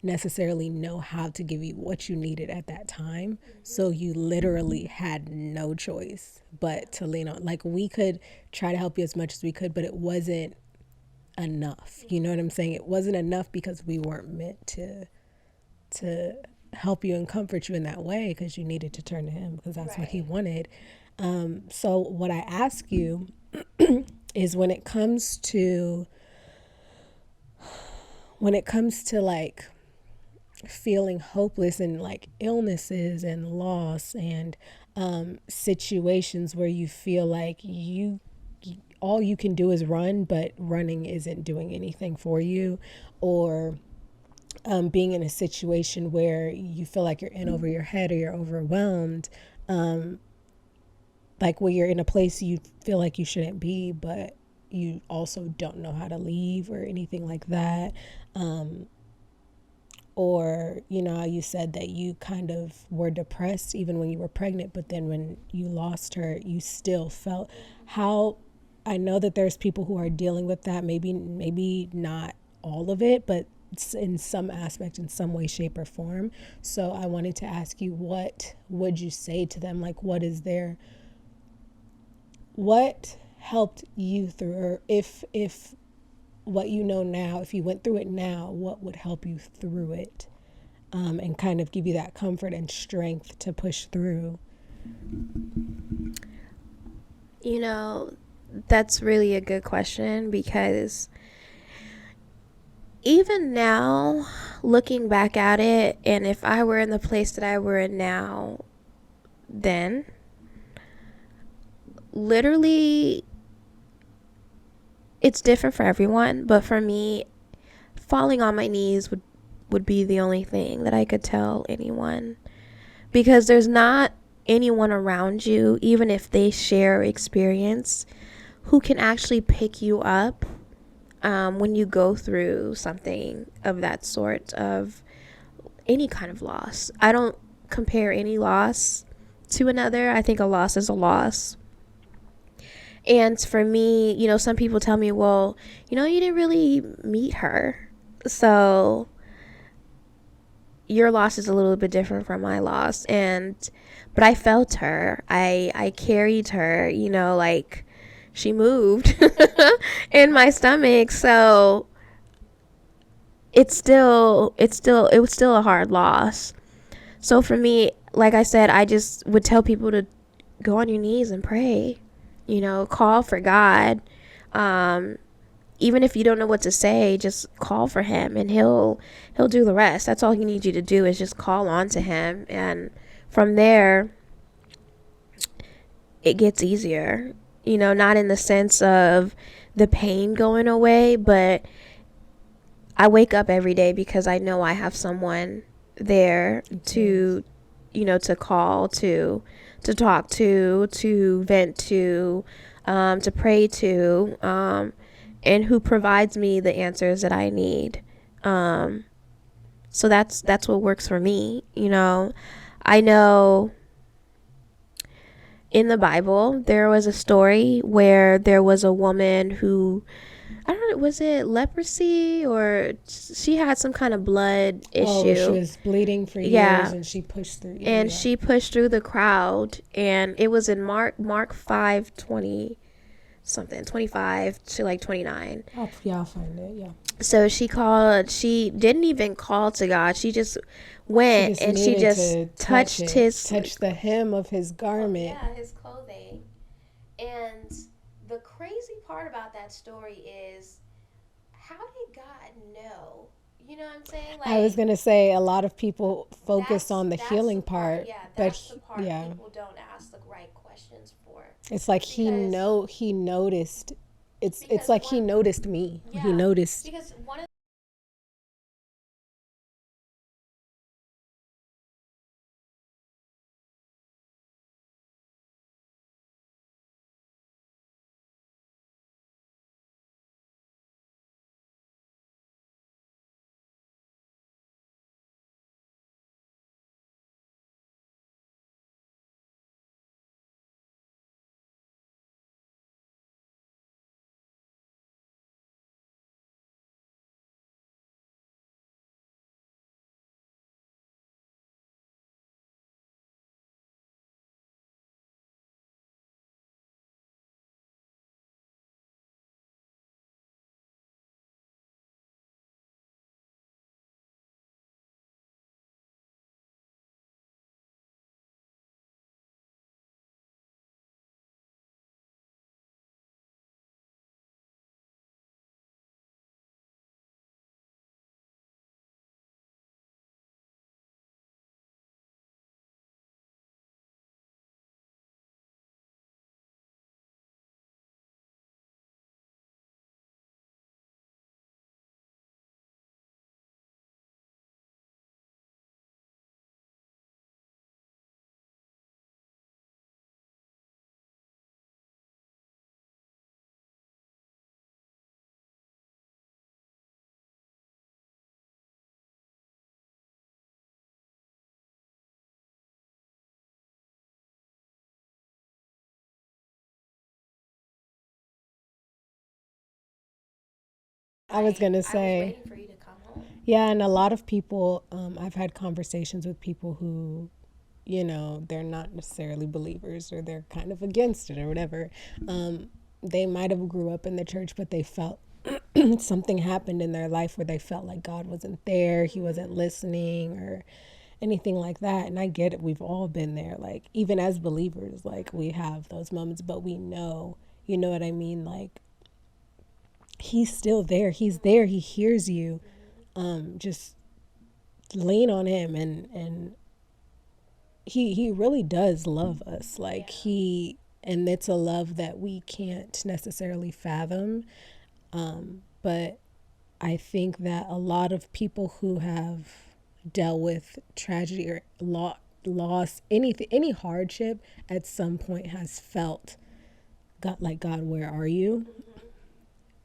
necessarily know how to give you what you needed at that time. So you literally had no choice but to lean on. Like, we could try to help you as much as we could, but it wasn't enough. You know what I'm saying? It wasn't enough because we weren't meant to help you and comfort you in that way, because you needed to turn to him, because that's what he wanted. So what I ask you is, when it comes to like feeling hopeless and like illnesses and loss and situations where you feel like all you can do is run, but running isn't doing anything for you, or being in a situation where you feel like you're in over your head or you're overwhelmed, like where you're in a place you feel like you shouldn't be, but you also don't know how to leave or anything like that. Or, you know, you said that you kind of were depressed even when you were pregnant, but then when you lost her, you still felt how. I know that there's people who are dealing with that, maybe not all of it, but in some aspect, in some way, shape, or form. So I wanted to ask you, what would you say to them? Like, what helped you through, or if what you know now, if you went through it now, what would help you through it, and kind of give you that comfort and strength to push through? You know, that's really a good question, because even now, looking back at it, and if I were in the place that I were in now, then literally it's different for everyone, but for me, falling on my knees would be the only thing that I could tell anyone, because there's not anyone around you, even if they share experience, who can actually pick you up when you go through something of that sort, of any kind of loss. I don't compare any loss to another. I think a loss is a loss. And for me, you know, some people tell me, well, you know, you didn't really meet her, so your loss is a little bit different from my loss. But I felt her. I carried her, you know, like she moved in my stomach. So it was still a hard loss. So for me, like I said, I just would tell people to go on your knees and pray, you know, call for God. Even if you don't know what to say, just call for him, and he'll do the rest. That's all he needs you to do, is just call on to him, and from there it gets easier. You know, not in the sense of the pain going away, but I wake up every day because I know I have someone there to, you know, to call to talk to vent to pray to, and who provides me the answers that I need. So that's what works for me. You know, I know in the Bible there was a story where there was a woman who, I don't know, was it leprosy, or she had some kind of blood issue. Oh, she was bleeding for years, and she pushed through. And she pushed through the crowd, and it was in Mark 5:20 something, 25 to like 29. I'll find it. Yeah. So she didn't even call to God. She just went, she just touched the hem of his garment. Yeah, his clothing. And the crazy part about that story is, how did God know? You know what I'm saying? Like, I was gonna say, a lot of people focus on the healing part, yeah, but that's the part people don't ask the right questions for. It's like he noticed. It's like he noticed me. Yeah, he noticed. Because one of I was gonna I was say. waiting for you to come home. Yeah, and a lot of people, I've had conversations with people who, they're not necessarily believers or they're kind of against it or whatever. They might have grew up in the church, but they felt something happened in their life where they felt like God wasn't there, he wasn't listening or anything like that. And I get it. We've all been there. Like, even as believers, like, we have those moments, but we know, you know what I mean? Like, he's still there. He's there. He hears you. Just lean on him, and he really does love us. Like, and it's a love that we can't necessarily fathom. But I think that a lot of people who have dealt with tragedy or loss, any hardship at some point has felt God, like, God, where are you?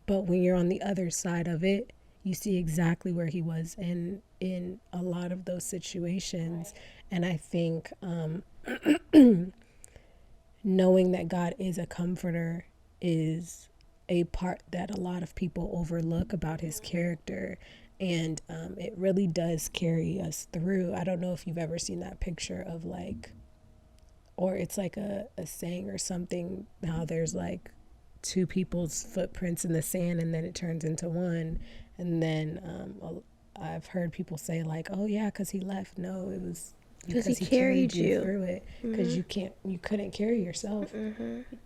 But when you're on the other side of it, you see exactly where he was in a lot of those situations. And I think knowing that God is a comforter is a part that a lot of people overlook about his character. And it really does carry us through. I don't know if you've ever seen that picture of, like, or it's like a saying or something, how there's like two people's footprints in the sand and then it turns into one. And then I've heard people say, like, oh yeah, because he left. No, it was because he carried you through it, because you couldn't carry yourself.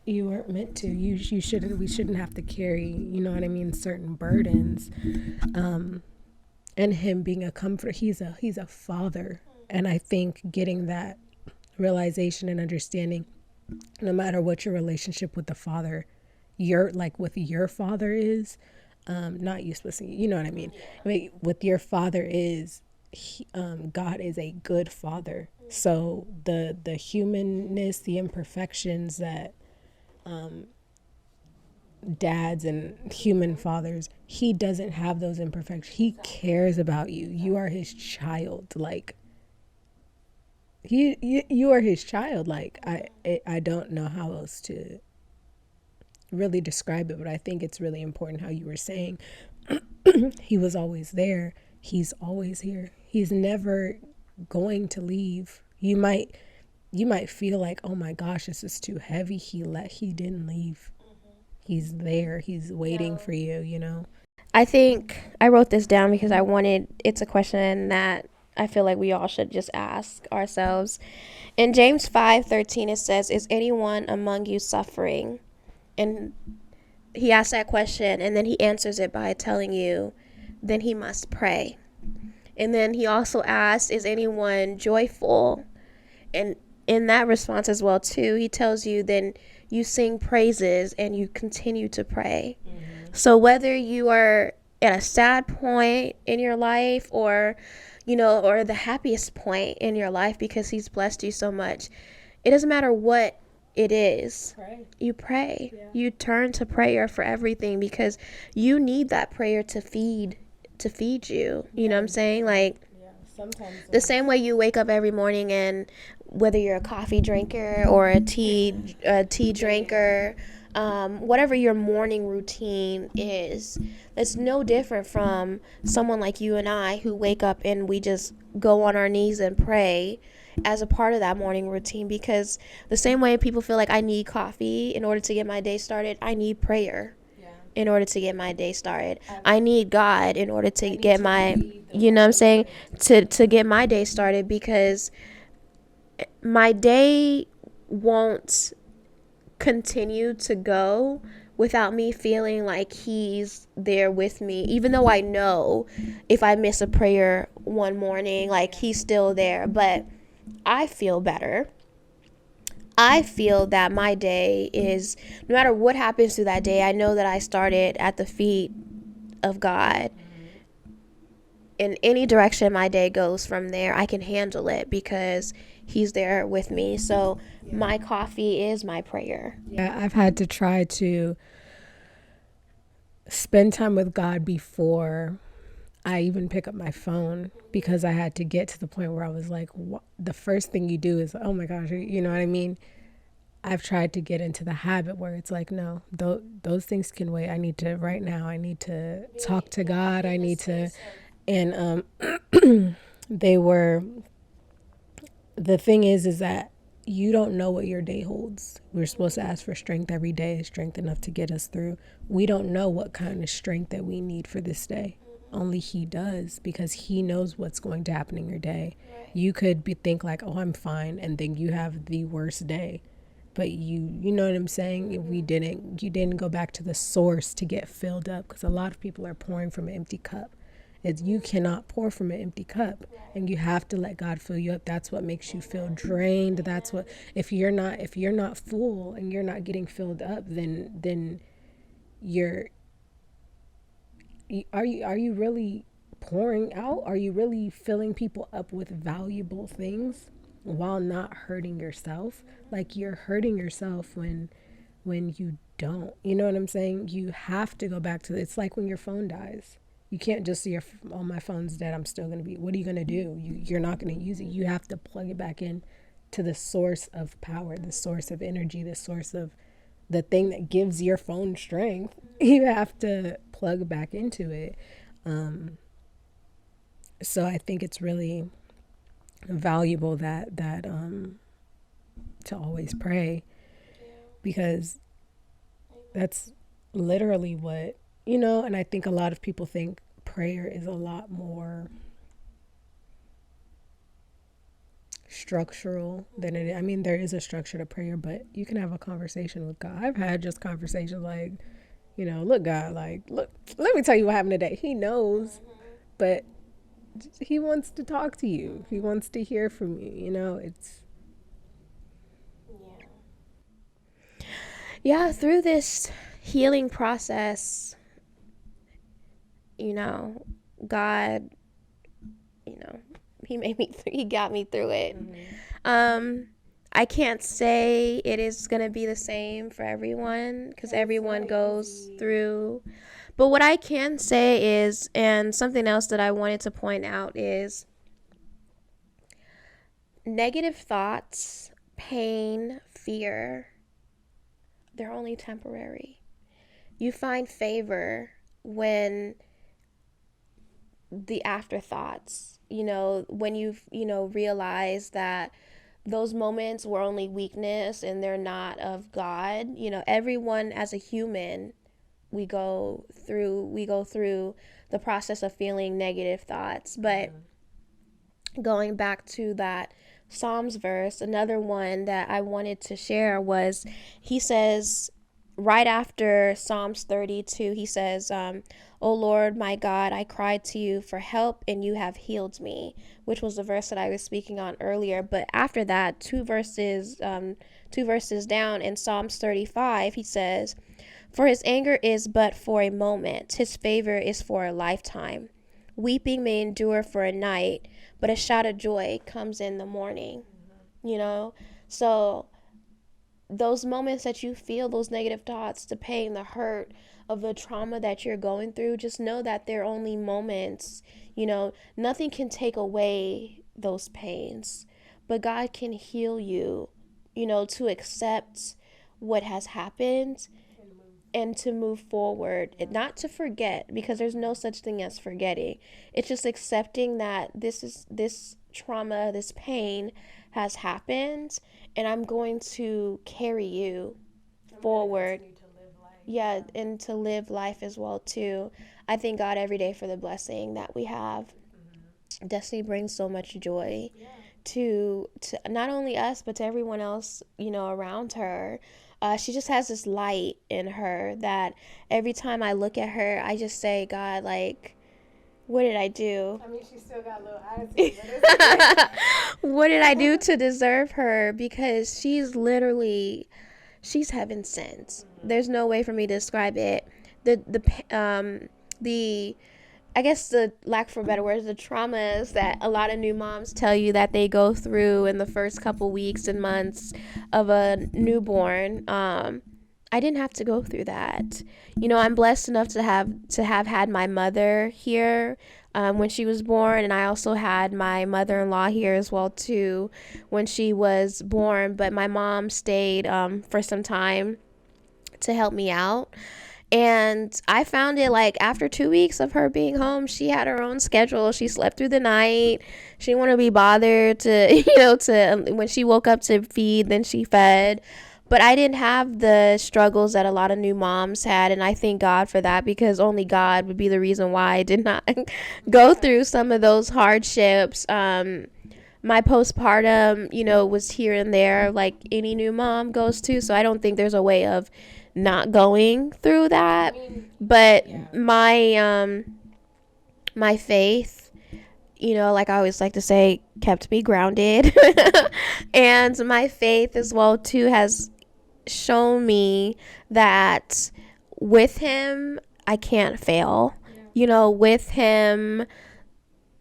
You weren't meant to. We shouldn't have to carry, you know what I mean, certain burdens. And him being a comfort, he's a father. And I think getting that realization and understanding, no matter what your relationship with the father, with your father is, not you specifically, you know what I mean? I mean, with your father is, God is a good father. So the humanness, the imperfections that dads and human fathers, he doesn't have those imperfections. He cares about you. You are his child. Like, you are his child. Like, I don't know how else to really describe it, but I think it's really important how you were saying he was always there. He's always here. He's never going to leave. You might feel like, oh my gosh, this is too heavy. He didn't leave. He's there. He's waiting for you, you know? I think I wrote this down because it's a question that I feel like we all should just ask ourselves. In James 5:13, it says, is anyone among you suffering? And he asks that question, and then he answers it by telling you, then he must pray. And then he also asks, is anyone joyful? And in that response as well, too, he tells you, then you sing praises and you continue to pray. So whether you are at a sad point in your life or the happiest point in your life because he's blessed you so much, it doesn't matter what it is. You pray. Yeah. You turn to prayer for everything because you need that prayer to feed you. You know what I'm saying? Like, sometimes the same way you wake up every morning, and whether you're a coffee drinker or a tea drinker, whatever your morning routine is, it's no different from someone like you and I who wake up and we just go on our knees and pray as a part of that morning routine. Because the same way people feel like I need coffee in order to get my day started, I need prayer in order to get my day started. I need God in order to get my, you know what I'm saying, to get my day started, because my day won't continue to go without me feeling like he's there with me, even though I know if I miss a prayer one morning, like, he's still there. But I feel better. I feel that my day is, no matter what happens through that day, I know that I started at the feet of God. In any direction my day goes from there, I can handle it because he's there with me. So my coffee is my prayer. Yeah, I've had to try to spend time with God before I even pick up my phone, because I had to get to the point where I was like, the first thing you do is, oh my gosh, you know what I mean? I've tried to get into the habit where it's like, no, those things can wait. I need to right now. I need to talk to God. I need to, and they were. The thing is that you don't know what your day holds. We're supposed to ask for strength every day, strength enough to get us through. We don't know what kind of strength that we need for this day. Only He does, because He knows what's going to happen in your day. Right. You could think like, oh, I'm fine, and then you have the worst day. But you know what I'm saying? You didn't go back to the source to get filled up, because a lot of people are pouring from an empty cup. You cannot pour from an empty cup, and you have to let God fill you up. That's what makes you feel drained. That's what, if you're not full and you're not getting filled up, then are you really pouring out? Are you really filling people up with valuable things while not hurting yourself? Like, you're hurting yourself when you don't. You know what I'm saying? You have to go back to it's like when your phone dies. You can't just see oh, my phone's dead, I'm still going to be, what are you going to do? You're not going to use it. You have to plug it back in to the source of power, the source of energy, the source of the thing that gives your phone strength. You have to plug back into it. So I think it's really valuable that to always pray, because that's literally what, and I think a lot of people think prayer is a lot more structural than it is. I mean, there is a structure to prayer, but you can have a conversation with God. I've had just conversations like, look, God, like, look, let me tell you what happened today. He knows, but He wants to talk to you. He wants to hear from you. It's. Yeah, through this healing process, God, He got me through it. I can't say it is going to be the same for everyone, because everyone goes through. But what I can say is, and something else that I wanted to point out is, negative thoughts, pain, fear, they're only temporary. You find favor when the afterthoughts, when you've, realize that those moments were only weakness and they're not of God. Everyone as a human, we go through the process of feeling negative thoughts. But going back to that Psalms verse, another one that I wanted to share was, he says, right after Psalms 32, he says, "O Lord, my God, I cried to you for help, and you have healed me," which was the verse that I was speaking on earlier. But after that, two verses down in Psalms 35, he says, "For his anger is but for a moment, his favor is for a lifetime. Weeping may endure for a night, but a shout of joy comes in the morning." So those moments that you feel, those negative thoughts, the pain, the hurt of the trauma that you're going through, just know that they're only moments. Nothing can take away those pains, but God can heal you, to accept what has happened and to move forward, and not to forget, because there's no such thing as forgetting. It's just accepting that this trauma, this pain has happened, and I'm going to carry you forward. Yeah, and to live life as well too. I thank God every day for the blessing that we have. Destiny brings so much joy to not only us, but to everyone else, around her. She just has this light in her that every time I look at her, I just say, God, like, what did I do? I mean, she still got a little attitude, but it's okay. What did I do to deserve her? Because she's heaven sent. There's no way for me to describe it. I guess, the lack for better words, the traumas that a lot of new moms tell you that they go through in the first couple weeks and months of a newborn. I didn't have to go through that. I'm blessed enough to have had my mother here. when she was born, and I also had my mother-in-law here as well too when she was born, but my mom stayed for some time to help me out. And I found it like after 2 weeks of her being home, she had her own schedule. She slept through the night. She didn't want to be bothered to, when she woke up to feed, then she fed. But I didn't have the struggles that a lot of new moms had. And I thank God for that, because only God would be the reason why I did not go through some of those hardships. My postpartum, was here and there like any new mom goes to. So I don't think there's a way of not going through that. But my faith, like I always like to say, kept me grounded. And my faith as well too has shown me that with him I can't fail. With him,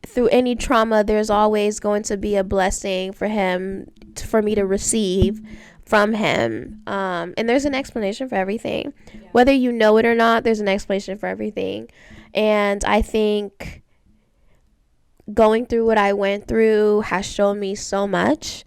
through any trauma, there's always going to be a blessing for me to receive from him. And there's an explanation for everything. Whether you know it or not, there's an explanation for everything. And I think going through what I went through has shown me so much.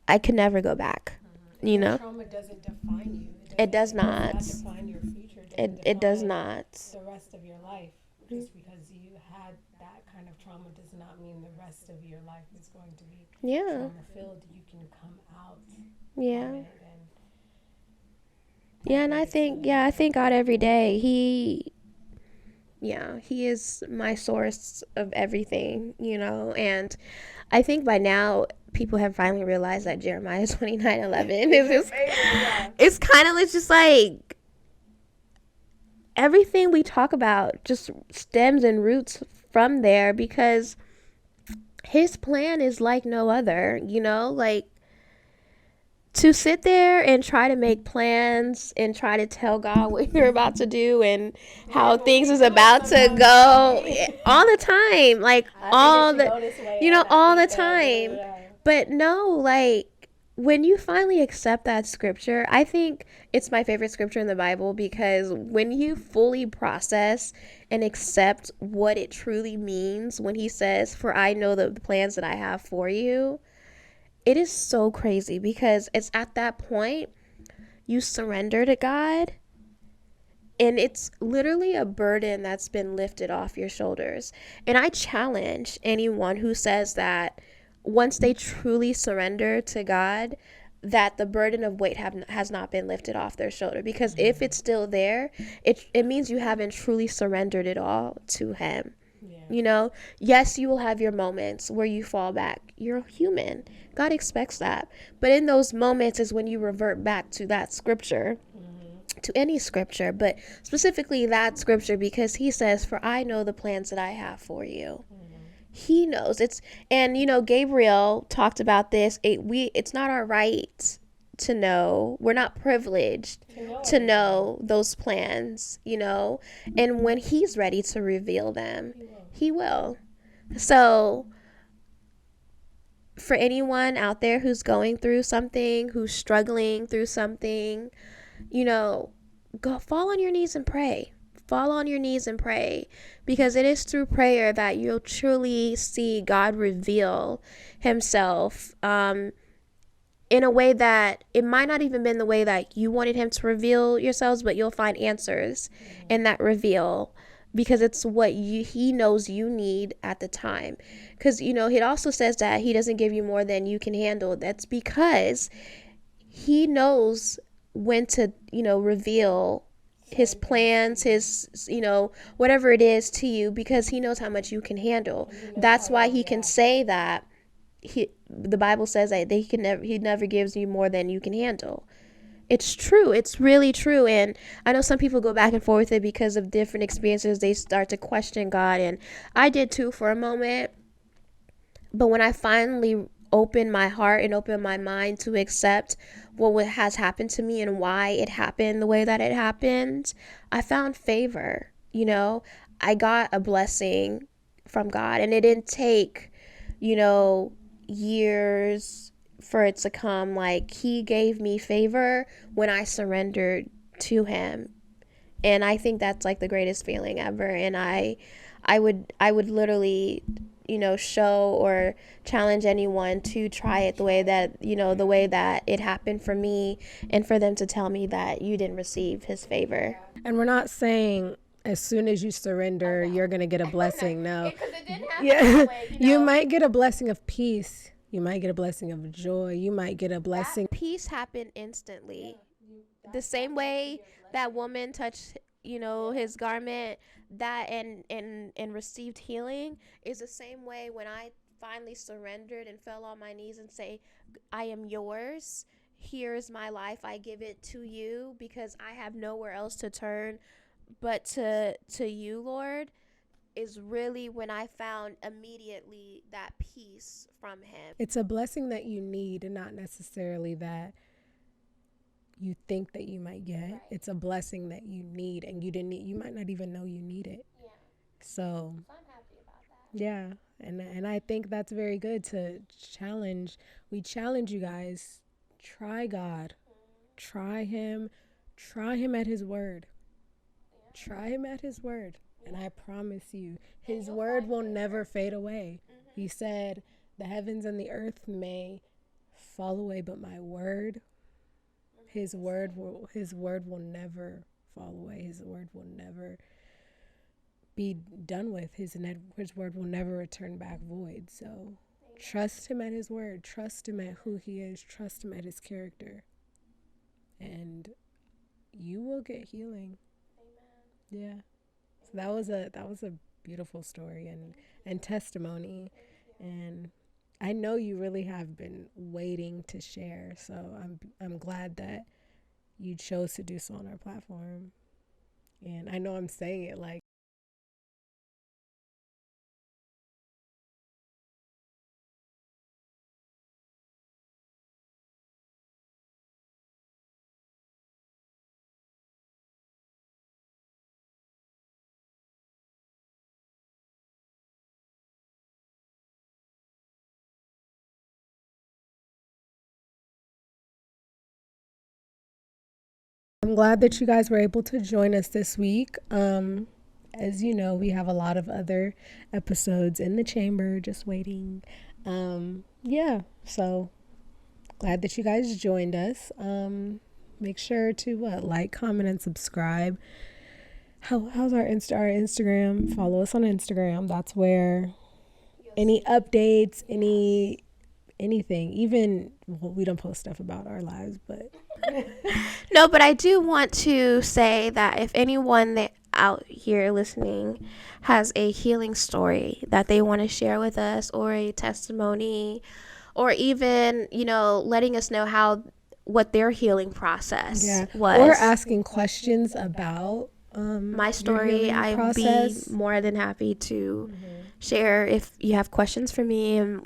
I could never go back. Trauma doesn't define you. It does not. It does not define your future. It does not. The rest of your life. Just because you had that kind of trauma does not mean the rest of your life is going to be trauma filled. You can come out. And I thank God every day. He is my source of everything, and I think by now people have finally realized that Jeremiah 29:11 is it's kind of just like everything we talk about just stems and roots from there, because his plan is like no other, like to sit there and try to make plans and try to tell God what you're about to do and how things is about to go all the time, like all the time. But no, like when you finally accept that scripture, I think it's my favorite scripture in the Bible, because when you fully process and accept what it truly means when he says, "For I know the plans that I have for you," it is so crazy, because it's at that point you surrender to God, and it's literally a burden that's been lifted off your shoulders. And I challenge anyone who says that once they truly surrender to God, that the burden of weight has not been lifted off their shoulder. Because if it's still there, it means you haven't truly surrendered it all to him. Yes, you will have your moments where you fall back. You're human. God expects that. But in those moments is when you revert back to that scripture, to any scripture, but specifically that scripture, because he says, "For I know the plans that I have for you." He knows. Gabriel talked about this. It's not our right to know. We're not privileged to know those plans, and when he's ready to reveal them, he will. So for anyone out there who's going through something, who's struggling through something, go fall on your knees and pray. Fall on your knees and pray, because it is through prayer that you'll truly see God reveal himself in a way that it might not even been the way that you wanted him to reveal yourselves, but you'll find answers in that reveal, because it's what he knows you need at the time. Because, it also says that he doesn't give you more than you can handle. That's because he knows when to, reveal his plans, his, whatever it is to you, because he knows how much you can handle. That's why he can say that the Bible says that he never gives you more than you can handle. It's true. It's really true. And I know some people go back and forth with it because of different experiences. They start to question God. And I did too for a moment. But when I finally opened my heart and opened my mind to accept what has happened to me and why it happened the way that it happened, I found favor. I got a blessing from God. And it didn't take, years for it to come. Like, he gave me favor when I surrendered to him. And I think that's like the greatest feeling ever. And I would literally, show or challenge anyone to try it the way that it happened for me, and for them to tell me that you didn't receive his favor. And we're not saying as soon as you surrender, you're going to get a blessing. No. Because it didn't happen that way, You might get a blessing of peace. You might get a blessing of joy. You might get a blessing. Peace happened instantly. The same way that woman touched, his garment, that and received healing, is the same way when I finally surrendered and fell on my knees and say, I am yours. Here's my life. I give it to you because I have nowhere else to turn but to you, Lord, is really when I found immediately that peace from him. It's a blessing that you need, and not necessarily that you think that you might get. Right. It's a blessing that you need, and you might not even know you need it. Yeah. So I'm happy about that. Yeah. And I think that's very good to challenge. We challenge you guys. Try God. Try him at his word. Try him at his word. And I promise you, his word will never fade away. He said, the heavens and the earth may fall away, but my word, his word will never fall away. His word will never be done with. His word will never return back void. So trust him at his word. Trust him at who he is. Trust him at his character. And you will get healing. Yeah. So that was a beautiful story and testimony, and I know you really have been waiting to share. So I'm glad that you chose to do so on our platform. And I know I'm saying it like I'm glad that you guys were able to join us this week. As you know, we have a lot of other episodes in the chamber just waiting. So glad that you guys joined us. Make sure to like, comment, and subscribe. How's our Instagram? Follow us on Instagram. That's where any updates, anything, even we don't post stuff about our lives, but no, but I do want to say that if anyone that out here listening has a healing story that they want to share with us, or a testimony, or even letting us know what their healing process was, or asking questions about my story, I'd be more than happy to share if you have questions for me, and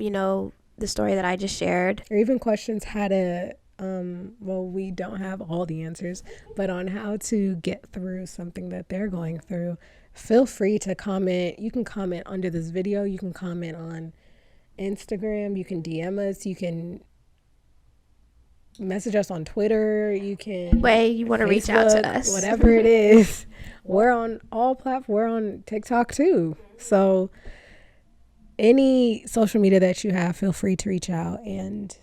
the story that I just shared, or even questions how to we don't have all the answers, but on how to get through something that they're going through. Feel free to comment. You can comment under this video. You can comment on Instagram. You can DM us. You can message us on Twitter. You can you want to reach out to us, whatever it is. We're on all platforms. We're on TikTok too. So any social media that you have, feel free to reach out, and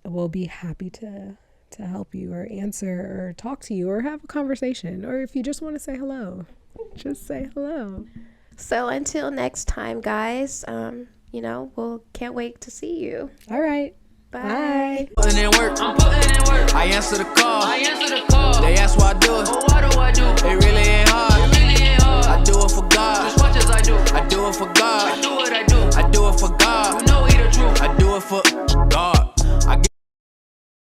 we'll be happy to help you, or answer, or talk to you, or have a conversation. Or if you just want to say hello, just say hello. So until next time, guys, we'll can't wait to see you. All right. Bye. Putting in work. I'm putting in work. I answer the call. They ask why I do it. Why do I do it? It really ain't hard. I do it for God. Just watch as I do. I do it for God. I do what I do. I do it for God. You know he the truth. I do it for God.